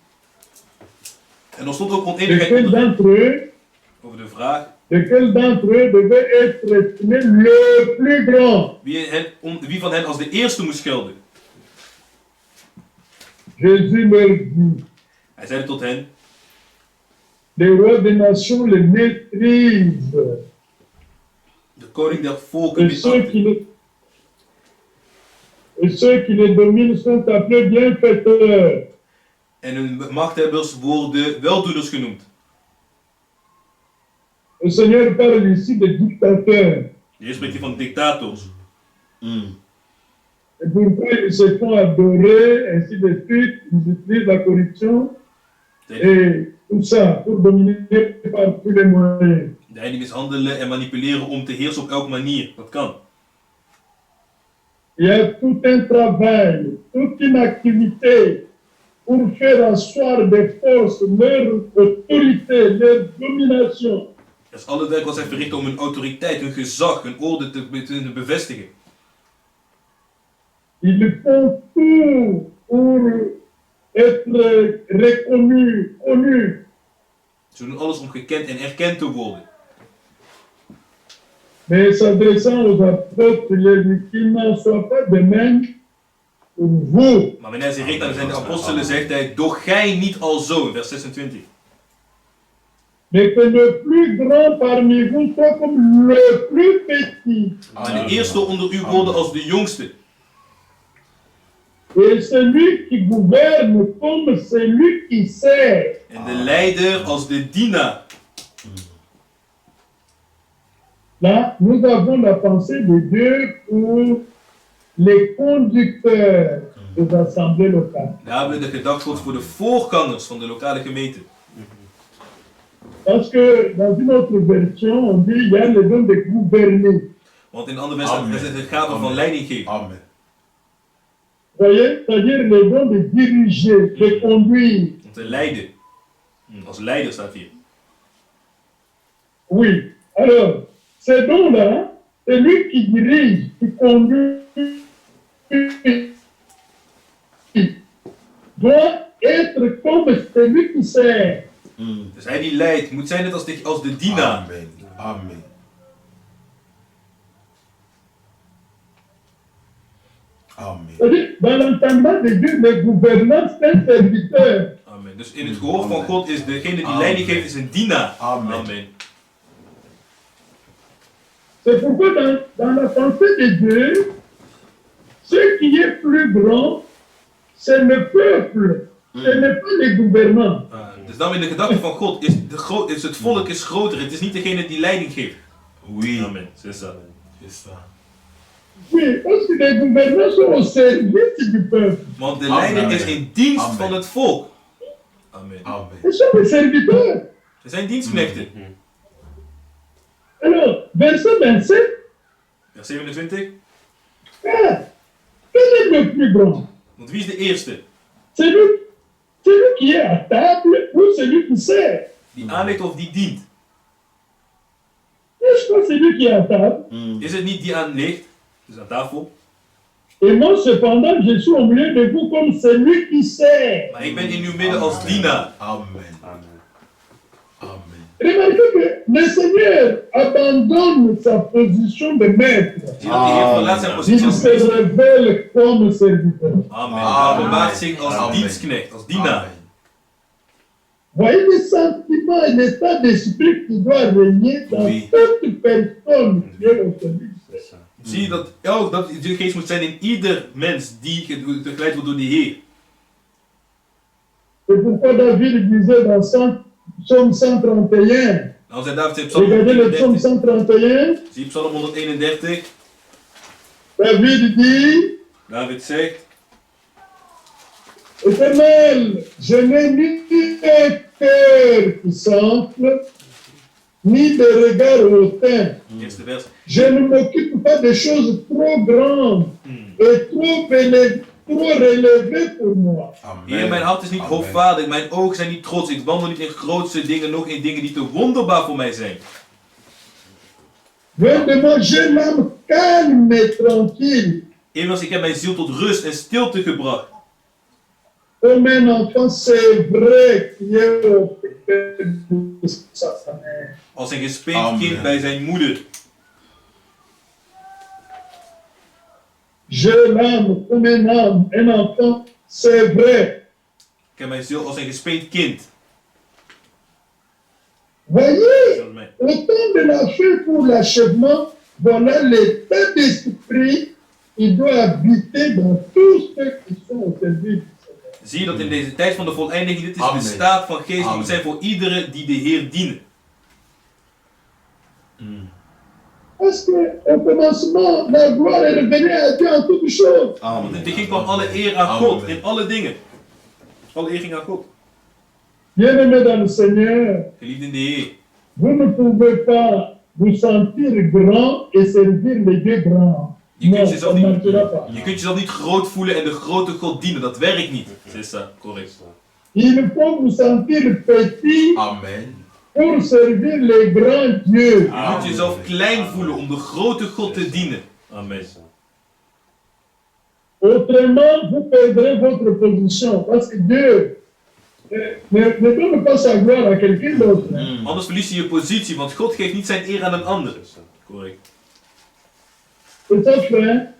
En er stond ook Lequel oneenigheid d'entre eux, over de vraag lequel d'entre eux devait être estimé le plus grand? wie van hen als de eerste moest gelden. Jésus leur dit. Hij zeide tot hen. Les rois des nations les maîtrisent. De koning der volken Et ceux qui les dominent sont appelés bienfaiteurs. En hun machthebbers worden weldoeners genoemd. Le Seigneur parle ici de dictateurs. Hier spreekt hij van dictators. Et pourquoi ils se font adorer, ainsi de suite, ils utilisent la corruption et tout ça pour dominer par tous les moyens. De heidenen mishandelen en manipuleren om te heersen op elke manier. Dat kan. Il y a tout un travail, toute une activité pour faire asseoir des forces, leur autorité, leur domination. Dat is alle werk wat zij verrichten om hun autoriteit, hun gezag, hun orde te bevestigen. Ils font tout pour être reconnus, connus. Ze doen alles om gekend en erkend te worden. Mais s'adressant aux apôtres, il dit qu'il n'en soit pas de même pour vous. Maar wanneer ze richt aan zijn de apostelen, zegt hij, doch gij niet alzo, in vers 26. Mais que le plus grand parmi vous soit comme le plus petit. En de eerste onder u worden als de jongste. Et celui qui gouverne comme celui qui sert. En de leider als de dienaar. Là, nous avons la pensée de Dieu pour les conducteurs des assemblées locales. Daar hebben we de gedachte God voor de voorgangers van de lokale gemeente. Parce que dans une autre version, on dit il y a le don de gouverner. Want in een andere versie is het de gave van leiding geven. Amen. Voyez, c'est-à-dire le don de diriger, de conduire. Om te leiden. Als leider staat hier. Oui. Alors, ce don-là, c'est lui qui dirige, qui conduit, doit être comme celui qui sert. Dus hij die leidt, moet zijn net als de dienaar. Amen. Amen. Amen. C'est-à-dire, dans l'entendement de Dieu, le gouvernant, c'est un serviteur. Amen. Dus in het gehoor van God is degene die leiding geeft, is een dienaar. Amen. Amen. C'est pourquoi dans la pensée de Dieu, ce qui est plus grand, c'est le peuple, ce n'est pas les gouvernants. Dus dan in de gedachte van God is het volk is groter, het is niet degene die leiding geeft. Oui. Amen. C'est ça. C'est ça. Oui, parce que les gouvernants sont au service du peuple. Want de leider is in dienst van het volk. Amen. Amen. Ils sont des serviteurs. Ze zijn dienstknechten. Alors, verset 27. Vers 27. Ah, quel est le plus grand? Want wie is de eerste? Celui qui est à table ou celui qui sert? Die aanleidt of die dient? pas celui qui est à table. Is het niet die aan ligt, dus aan tafel? Et moi, cependant, je suis au milieu de vous comme celui qui sert. Maar ik ben in uw midden als dienaar. Amen. Amen. Remarquez que le Seigneur abandonne sa position de maître. Zie dat de Heer verlaat zijn Il positie als se meester. révèle comme serviteur. Amen. Hij openbaart zich als dienstknecht, als dienaar. Voyez les sentiments et l'état d'esprit qui doit régner dans toute personne qui est au service. Zie je dat de geest moet zijn in ieder mens die geleid wordt door de Heer. C'est pourquoi David disait dans Psaume 131. Dan zei David in Psalm Regardez le Psaume 131. 131. Zie Psalm 131. David zegt. Éternel, je n'ai ni un cœur qui s'enfle, ni de regard hautain. Eerste vers. Je ne m'occupe pas de choses trop grandes et trop relevées pour moi. Heer, mijn hart is niet hoogvaardig, mijn ogen zijn niet trots. Ik wandel niet in grootste dingen, nog in dingen die te wonderbaar voor mij zijn. Viens de moi, j'ai l'âme calme et tranquille. Immers, ik heb mijn ziel tot rust en stilte gebracht. Comme un enfant, c'est vrai qui est auprès de sa mère. Als een gespeend kind bij zijn moeder. J'ai l'âme comme un enfant, c'est vrai. Ik heb mijn ziel als een gespeend kind. Voyez, au temps de la fin pour l'achèvement, voilà l'état d'esprit qui doit habiter dans tous ceux qui sont au service. Zie je dat in deze tijd van de voleindiging, dit is de staat van geest die moet zijn voor iedereen die de Heer dienen. Parce qu'au commencement, la gloire est revenue à Dieu en toutes choses. Want in het begin kwam alle eer aan God, in alle dingen. Alle eer ging aan God. Bien-aimés dans le Seigneur, Geliefd in de Heer. vous ne pouvez pas vous sentir grand et servir les dieux grands. Je kunt jezelf niet groot voelen en de grote God dienen, dat werkt niet. C'est ça, correct. Il faut vous sentir petit. Amen. Pour servir les grands dieux. Je moet jezelf klein voelen om de grote God te dienen. Amen. Autrement, vous perdrez votre position parce que Dieu ne donne pas sa gloire à quelqu'un d'autre. Anders verlies je je positie, want God geeft niet zijn eer aan een ander. Correct. C'est ça, frère.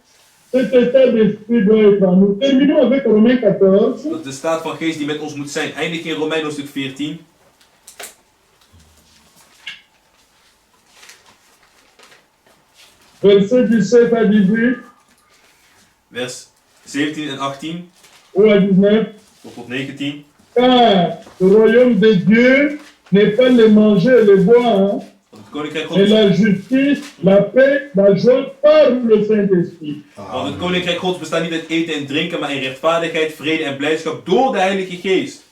Cet état d'esprit doit être en nous. Terminons avec Romains 14. Dat is de staat van geest die met ons moet zijn. Eindig in Romeinen hoofdstuk 14. Verset 17 à 18. Vers 17 en 18. Ou à 19. Tot 19. Car le royaume de Dieu n'est pas le manger et le boire, mais la justice, la paix, la joie par le Saint-Esprit. Want het koninkrijk Gods bestaat niet uit eten en drinken, maar in rechtvaardigheid, vrede en blijdschap door de Heilige Geest.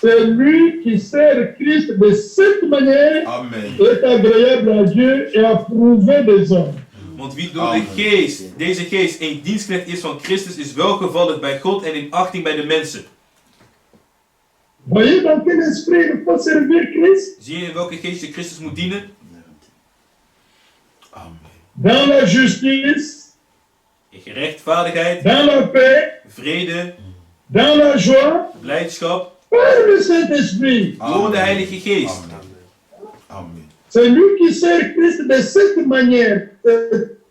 C'est lui qui sert Christ de cette manière est agréable à Dieu et approuvé des hommes. Want wie door deze geest een dienstknecht is van Christus, is welgevallig bij God en in achting bij de mensen. Voyez dans quel esprit il faut servir Christ? Zie je in welke geest je Christus moet dienen? Dans la justice, in rechtvaardigheid, dans la paix, vrede, dans la joie, blijdschap, par le Saint-Esprit. Door de Heilige Geest. Amen. C'est lui qui sert Christ de cette manière.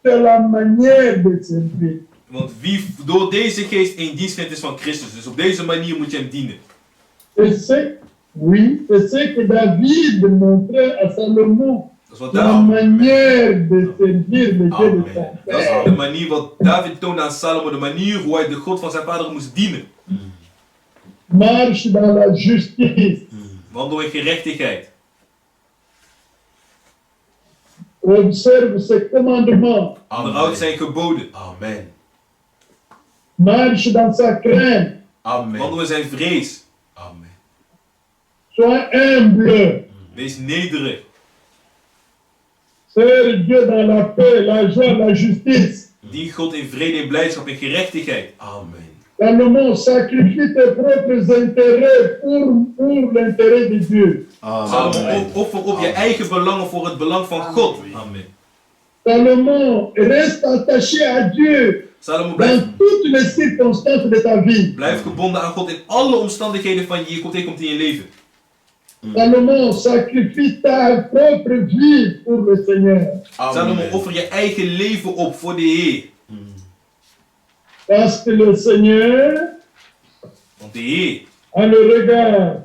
C'est la manière de servir. Want wie door deze geest een dienstknecht is van Christus, dus op deze manier moet je hem dienen. C'est ce que David montrait à Salomon. La manière de servir le Dieu de son père. Dat is de manier wat David toonde aan Salomo, de manier hoe hij de God van zijn vader moest dienen. Marche dans la justice. Wandel in gerechtigheid. Observe ses commandements. Onderhoud zijn geboden. Amen. Marche dans sa crainte. Amen. Wandel in zijn vrees. Amen. Sois humble. Wees nederig. Serve Dieu dans la paix, la joie, la justice. Dien God in vrede en blijdschap en gerechtigheid. Amen. Salomon, sacrifie tes propres intérêts pour l'intérêt de Dieu. Salomon, offer op je eigen belangen voor het belang van God. Amen. Salomon, reste attaché à Dieu Salomon, dans toutes les circonstances de ta vie. Blijf gebonden aan God in alle omstandigheden van je tegenkomt in je leven. Salomon, sacrifie ta propre vie pour le Seigneur. Salomon, offer je eigen leven op voor de Heer. Parce que le Seigneur Want de Heer a le regard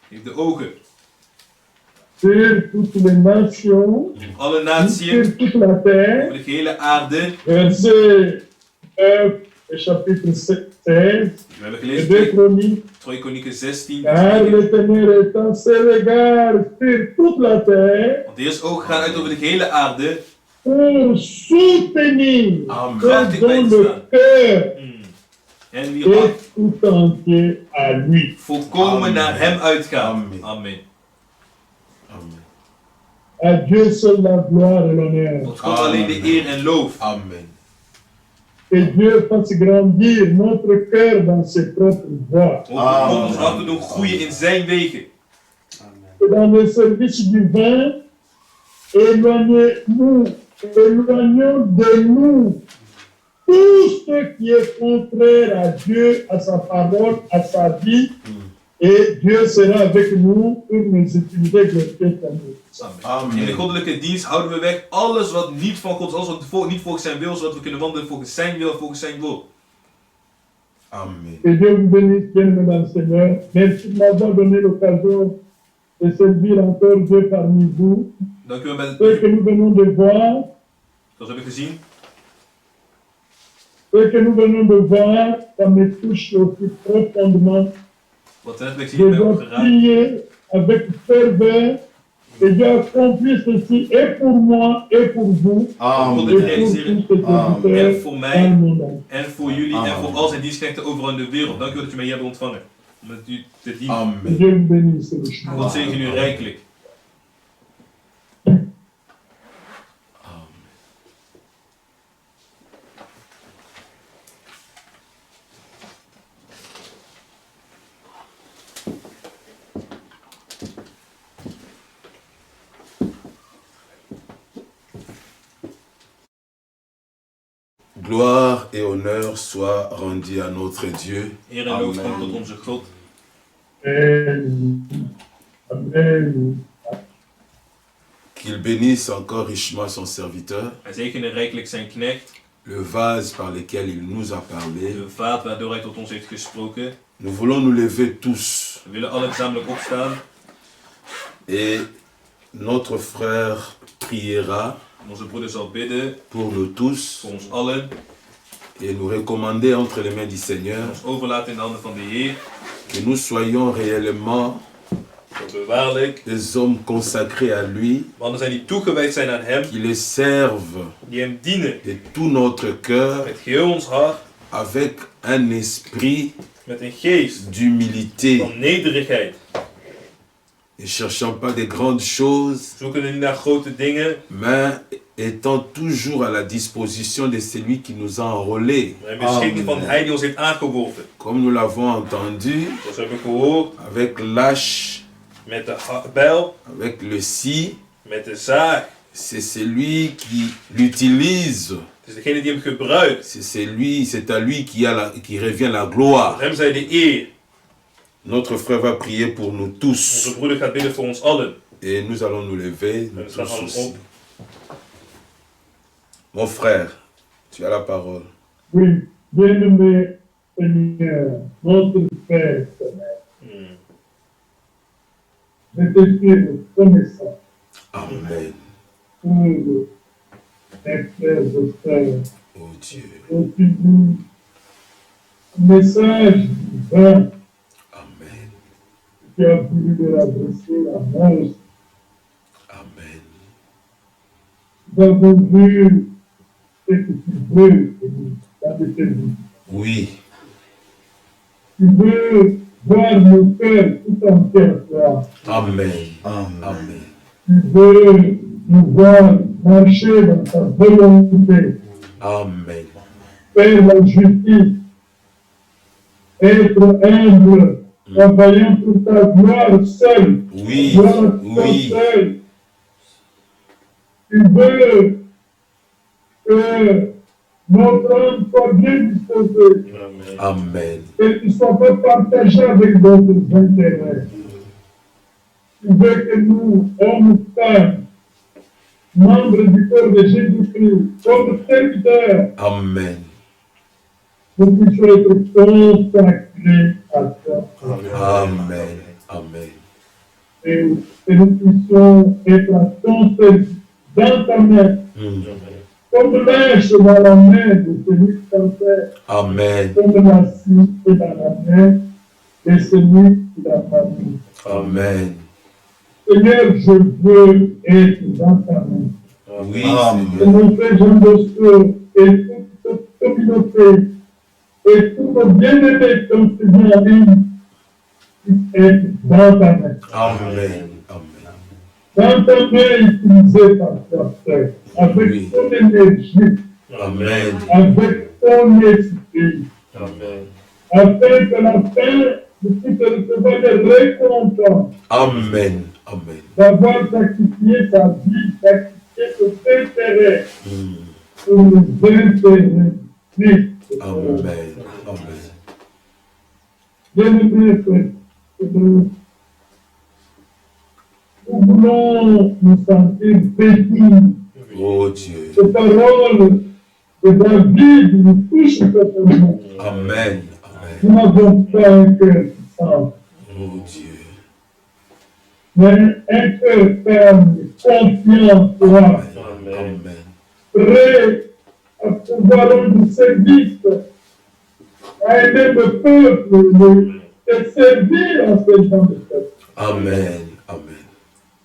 heeft de ogen sur toutes les nations, alle naties, sur toute la terre. over de gehele aarde. Verset 9, chapitre 16, We hebben gelezen 2 Kronieken 16. Car l'Éternel étend ses regards sur toute la terre. Want de Heers ogen gaan uit over de gehele aarde. Pour soutenir Krachtig bij te le cœur En wie hart tout entier à lui. volkomen naar hem uitgaan. Amen. À Dieu seul la gloire et l'honneur. Tot God alleen de eer en loof. Amen. Que Dieu fasse grandir notre cœur dans ses propres voies. God ons hart doen groeien in zijn wegen. Que dans le service divin, éloignons de nous tout ce qui est contraire à Dieu, à sa parole, à sa vie, et Dieu sera avec nous pour nous utiliser glorifier sa Amen. In de goddelijke dienst houden we weg alles wat niet van God is, alles wat niet volgens zijn wil, zodat we kunnen wandelen volgens zijn wil, volgens zijn woord. Amen. Que Dieu vous bénisse, bien-aimés dans le Seigneur. Merci de m'avoir donné l'occasion de servir encore Dieu parmi vous. Dank u wel met Ce que nous venons de voir, zoals we hebben gezien. ce que nous venons de voir, ça me touche aussi profondément. Wat we net hebben Je gezien, hebben we dois geraakt. prier avec ferveur que Dieu accomplisse ceci et pour moi et pour vous. God Et het pour realiseren. tous ces En auditeurs voor dans le mij, monde entier. en voor jullie, en voor al zijn dienstknechten overal in de wereld. Dank u wel dat u mij hier hebt ontvangen. Om met u te dienen. Amen. Que Dieu vous bénisse. richement. God zegen u rijkelijk. Gloire et honneur soient rendus à notre Dieu. Eer en loof komt tot onze God. Amen. Amen. Qu'il bénisse encore richement son serviteur, Hij zegene rijkelijk zijn knecht. le vase par lequel il nous a parlé. De vaat waardoor hij tot ons heeft gesproken. Nous voulons nous lever tous. We willen alle gezamenlijk opstaan. Et notre frère priera Onze broeder zal bidden pour nous tous voor ons allen. et nous recommander entre les mains du Seigneur Ons overlaten in de handen van de Heer. que nous soyons réellement Dat we waarlijk des hommes consacrés à lui, mannen zijn die toegewijd zijn aan hem. qui le servent Die hem dienen. de tout notre cœur Met geheel ons hart. avec un esprit Met een geest d'humilité. van nederigheid. Ne cherchant pas des grandes choses, Zoeken niet naar grote dingen. mais étant toujours à la disposition de celui qui nous a enrôlés. Maar in beschikking van hij die ons heeft aangeworven. Comme nous l'avons entendu, Zoals we hebben gehoord. avec l'âche, Met de bijl. avec le scie, Met de zaag. c'est celui qui l'utilise. Het is degene die hem gebruikt. C'est à lui qui revient la gloire. Hem zij de eer. Notre frère va prier pour nous tous. Onze broeder gaat bidden voor ons allen. Et nous allons nous lever, nous En we staan tous allen aussi. op. Mon frère, tu as la parole. Oui, bien-aimé Seigneur, notre Père, Seigneur, je te suis reconnaissant Amen. pour mes frères et sœurs. Oh Dieu. Et tu dis, message divin, Amen. tu as voulu leur adresser à moi aussi. Amen. Nous avons vu ce que tu veux dans cette vie. Oui. Tu veux voir nos cœurs tout entiers à toi. Amen. Amen. Tu veux nous voir marcher dans ta volonté, Amen. faire la justice, être humble, travaillant pour ta gloire seule. Oui, oui. Seule. Tu veux que notre âme soit bien disposée. Amen. Et tu ne sois pas partagé avec d'autres intérêts. Tu veux que nous, hommes, femmes, membres du corps de Jésus-Christ, comme serviteurs, Amen. nous puissions être consacrés à toi. Amen. Amen. Et nous puissions être à ton service, dans ta main, comme l'âche dans la main de celui qui t'enterre. Amen. Comme la scie est dans la main de celui qui l'a famille. Amen. Seigneur, je veux être dans ta main. Oui, et mon frère Jean Bosco et toute communauté et tous nos bien-aimés comme c'est bien en ligne, être dans ta main. Amen. Dans ta main, utilisée par toi, Père, avec ton énergie, Amen. avec ton esprit, Amen. afin que la fin de puisse recevoir des récompenses. Amen. Amen. D'avoir sacrifié sa vie, sacrifié ses intérêts pour les intérêts Christ. Amen. Amen. Bien-aimés frères, nous voulons nous sentir bénis. Oh Dieu. Ces paroles de David nous touchent totalement. Amen. Nous n'avons pas un cœur qui sent. Oh Dieu. Mais un cœur ferme, confiant en toi. Amen. Prêt à pouvoir rendre service, à aider le peuple et servir en ce genre de peuple. Amen. Amen.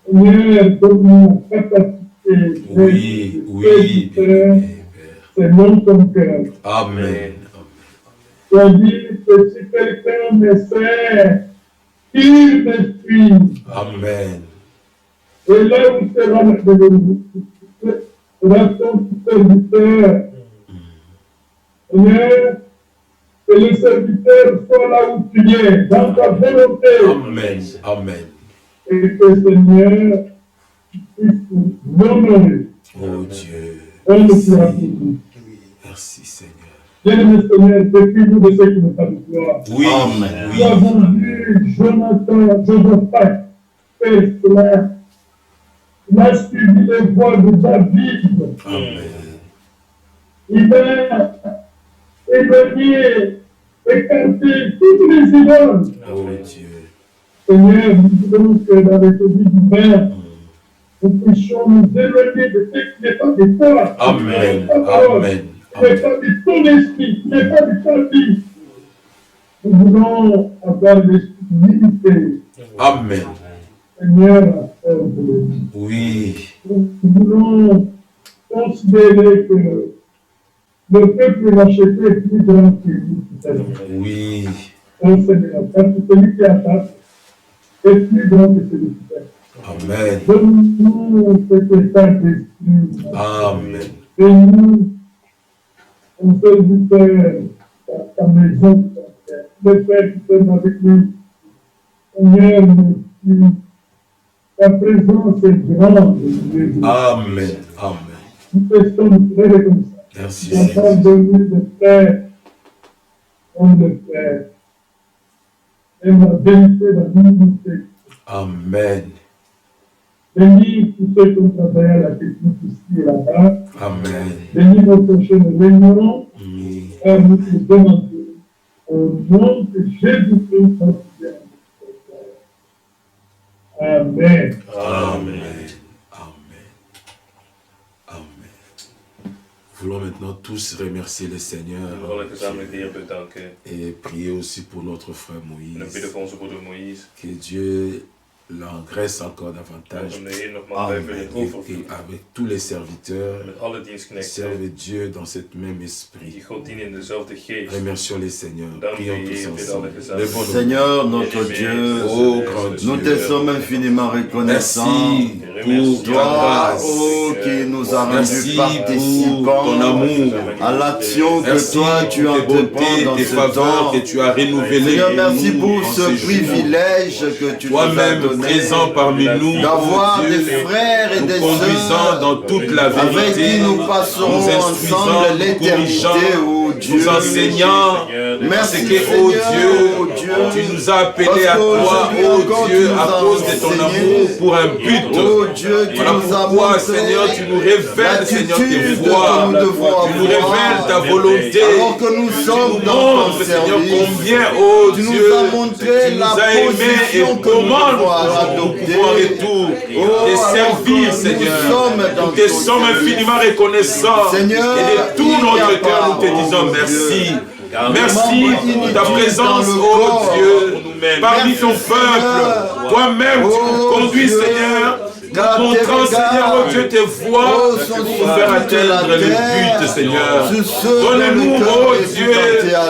Seigneur, donne-nous la capacité Oui, selon ton cœur. Amen. Tu dit que si quelqu'un me sert, qu'il me suive. Amen. Et là où sera ton serviteur, Seigneur, que le serviteur soit là où tu es, dans ta volonté. Amen. Amen. Et que Seigneur puisse nous honorer. Oh Dieu. On nous fera pour Merci Seigneur. Bien-aimé Seigneur, depuis-nous de ceux qui nous parlent de toi. Oui. Nous avons vu Jonathan, Josaphat faire cela. Il a suivi les voies de David. Amen. Il a éloigné, écarté toutes les idoles. Oh Dieu. Seigneur, nous voulons que dans les vie divine, nous puissions nous éloigner de ce qui n'est pas de toi. Amen. Amen. Qui n'est pas de ton esprit, qui n'est pas de ta vie. Nous voulons avoir l'esprit d'unité. Amen. Seigneur, oui. Nous voulons considérer que le peuple racheté est plus grand que nous. Oui. Oh Seigneur, parce que celui qui attaque est plus grand que celui qui fait. Amen. Donne-nous cet état d'esprit. Amen. Et nous, on serviteur dans ta maison, le Père qui sommes avec nous. Seigneur, merci. Ta présence est grande. Amen. Amen. Nous te sommes très reconnaissants. Merci. On t'a donné de faire comme le Père. Et la vérité, la dignité. Amen. Bénis tous ceux qui ont travaillé à la technique ici et là-bas. Amen. Bénis nos prochaines réunions. Oui. Et nous te demandons au nom de Jésus-Christ, notre Seigneur. Amen. Amen. Amen. Amen. Voulons maintenant tous remercier le Seigneur et prier aussi pour notre frère Moïse. Que Dieu l'engraisse encore davantage. Amen. Et avec tous les serviteurs qui servent Dieu dans cet même esprit. Remercions les seigneurs. Prions tous ensemble. Seigneur notre Dieu, oh grand Dieu, nous te sommes infiniment reconnaissants. Merci pour toi, oh, qui nous a rendus participants ton amour, à l'action que toi tu entreprends dans ce temps. Que tu as renouvelé. Seigneur, merci pour ce privilège que tu nous as donné. Présent parmi nous, d'avoir des frères et des sœurs dans toute la vérité, avec qui nous passerons ensemble l'éternité, oh Dieu, nous enseignant. Merci que, oh Dieu, tu nous as appelés à toi, oh Dieu, à cause de ton amour pour un but. Oh Dieu, tu nous as montré, Seigneur, tu nous révèles, Seigneur, tes voies, tu nous révèles ta volonté, alors que nous sommes dans ton Seigneur, service. combien, oh tu Dieu, nous as montré la position que nous devons adopter. Te servir, Seigneur. Nous te sommes infiniment reconnaissants. Seigneur, et de tout notre cœur, nous te disons merci. Merci pour ta présence, oh Dieu, parmi ton peuple. Toi-même, tu nous conduis, Seigneur. Montrant, Seigneur, oh Dieu, tes voies pour faire atteindre le but, Seigneur. Donne-nous, oh Dieu,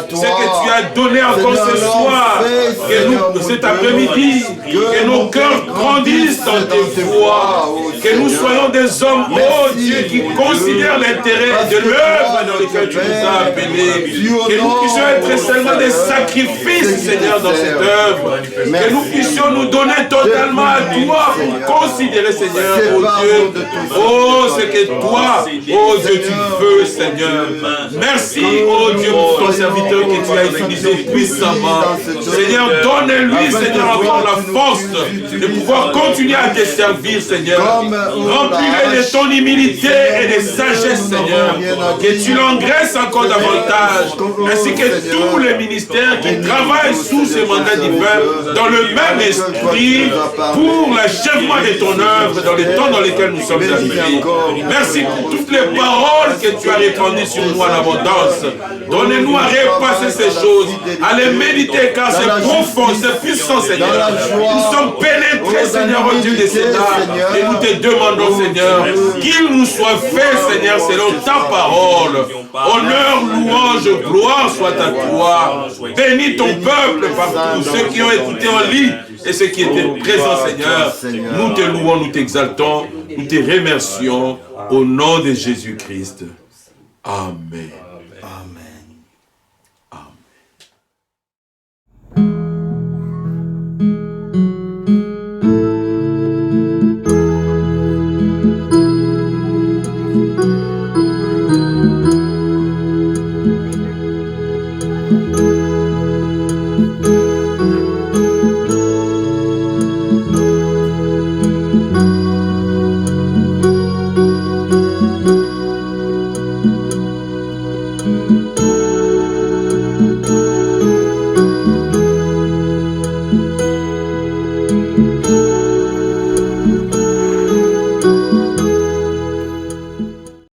ce que tu as donné encore ce soir, que nous, cet après-midi, que nos cœurs grandissent dans tes voies, que nous soyons des hommes, oh Dieu, qui considèrent l'intérêt de l'œuvre dans laquelle tu nous as appelés, que nous puissions être seulement des sacrifices, Seigneur, dans cette œuvre, que nous puissions nous donner totalement à toi pour considérer, Seigneur, oh Dieu, oh, c'est que toi, oh Dieu, tu veux, Seigneur. Merci, oh Dieu, pour ton serviteur que tu as utilisé puissamment. Seigneur, donne-lui, Seigneur, encore la force de pouvoir continuer à te servir, Seigneur. Remplis-le de ton humilité et de sagesse, Seigneur. Que tu l'engraisses encore davantage, ainsi que tous les ministères qui travaillent sous ce mandat divin dans le même esprit pour l'achèvement de ton œuvre dans les temps dans lesquels nous sommes arrivés. Merci pour toutes les paroles que tu as répandues sur nous en abondance. Donnez-nous à repasser ces choses, à les méditer, car c'est profond, c'est puissant, Seigneur. Nous sommes pénétrés, Seigneur, au Dieu des Césars, et nous te demandons, Seigneur, qu'il nous soit fait, Seigneur, selon ta parole. Honneur, louange, gloire soit à toi. Bénis ton peuple partout, ceux qui ont écouté en ligne et ceux qui étaient présents, Seigneur. Nous te louons, nous t'exaltons, nous te remercions au nom de Jésus-Christ. Amen. Amen.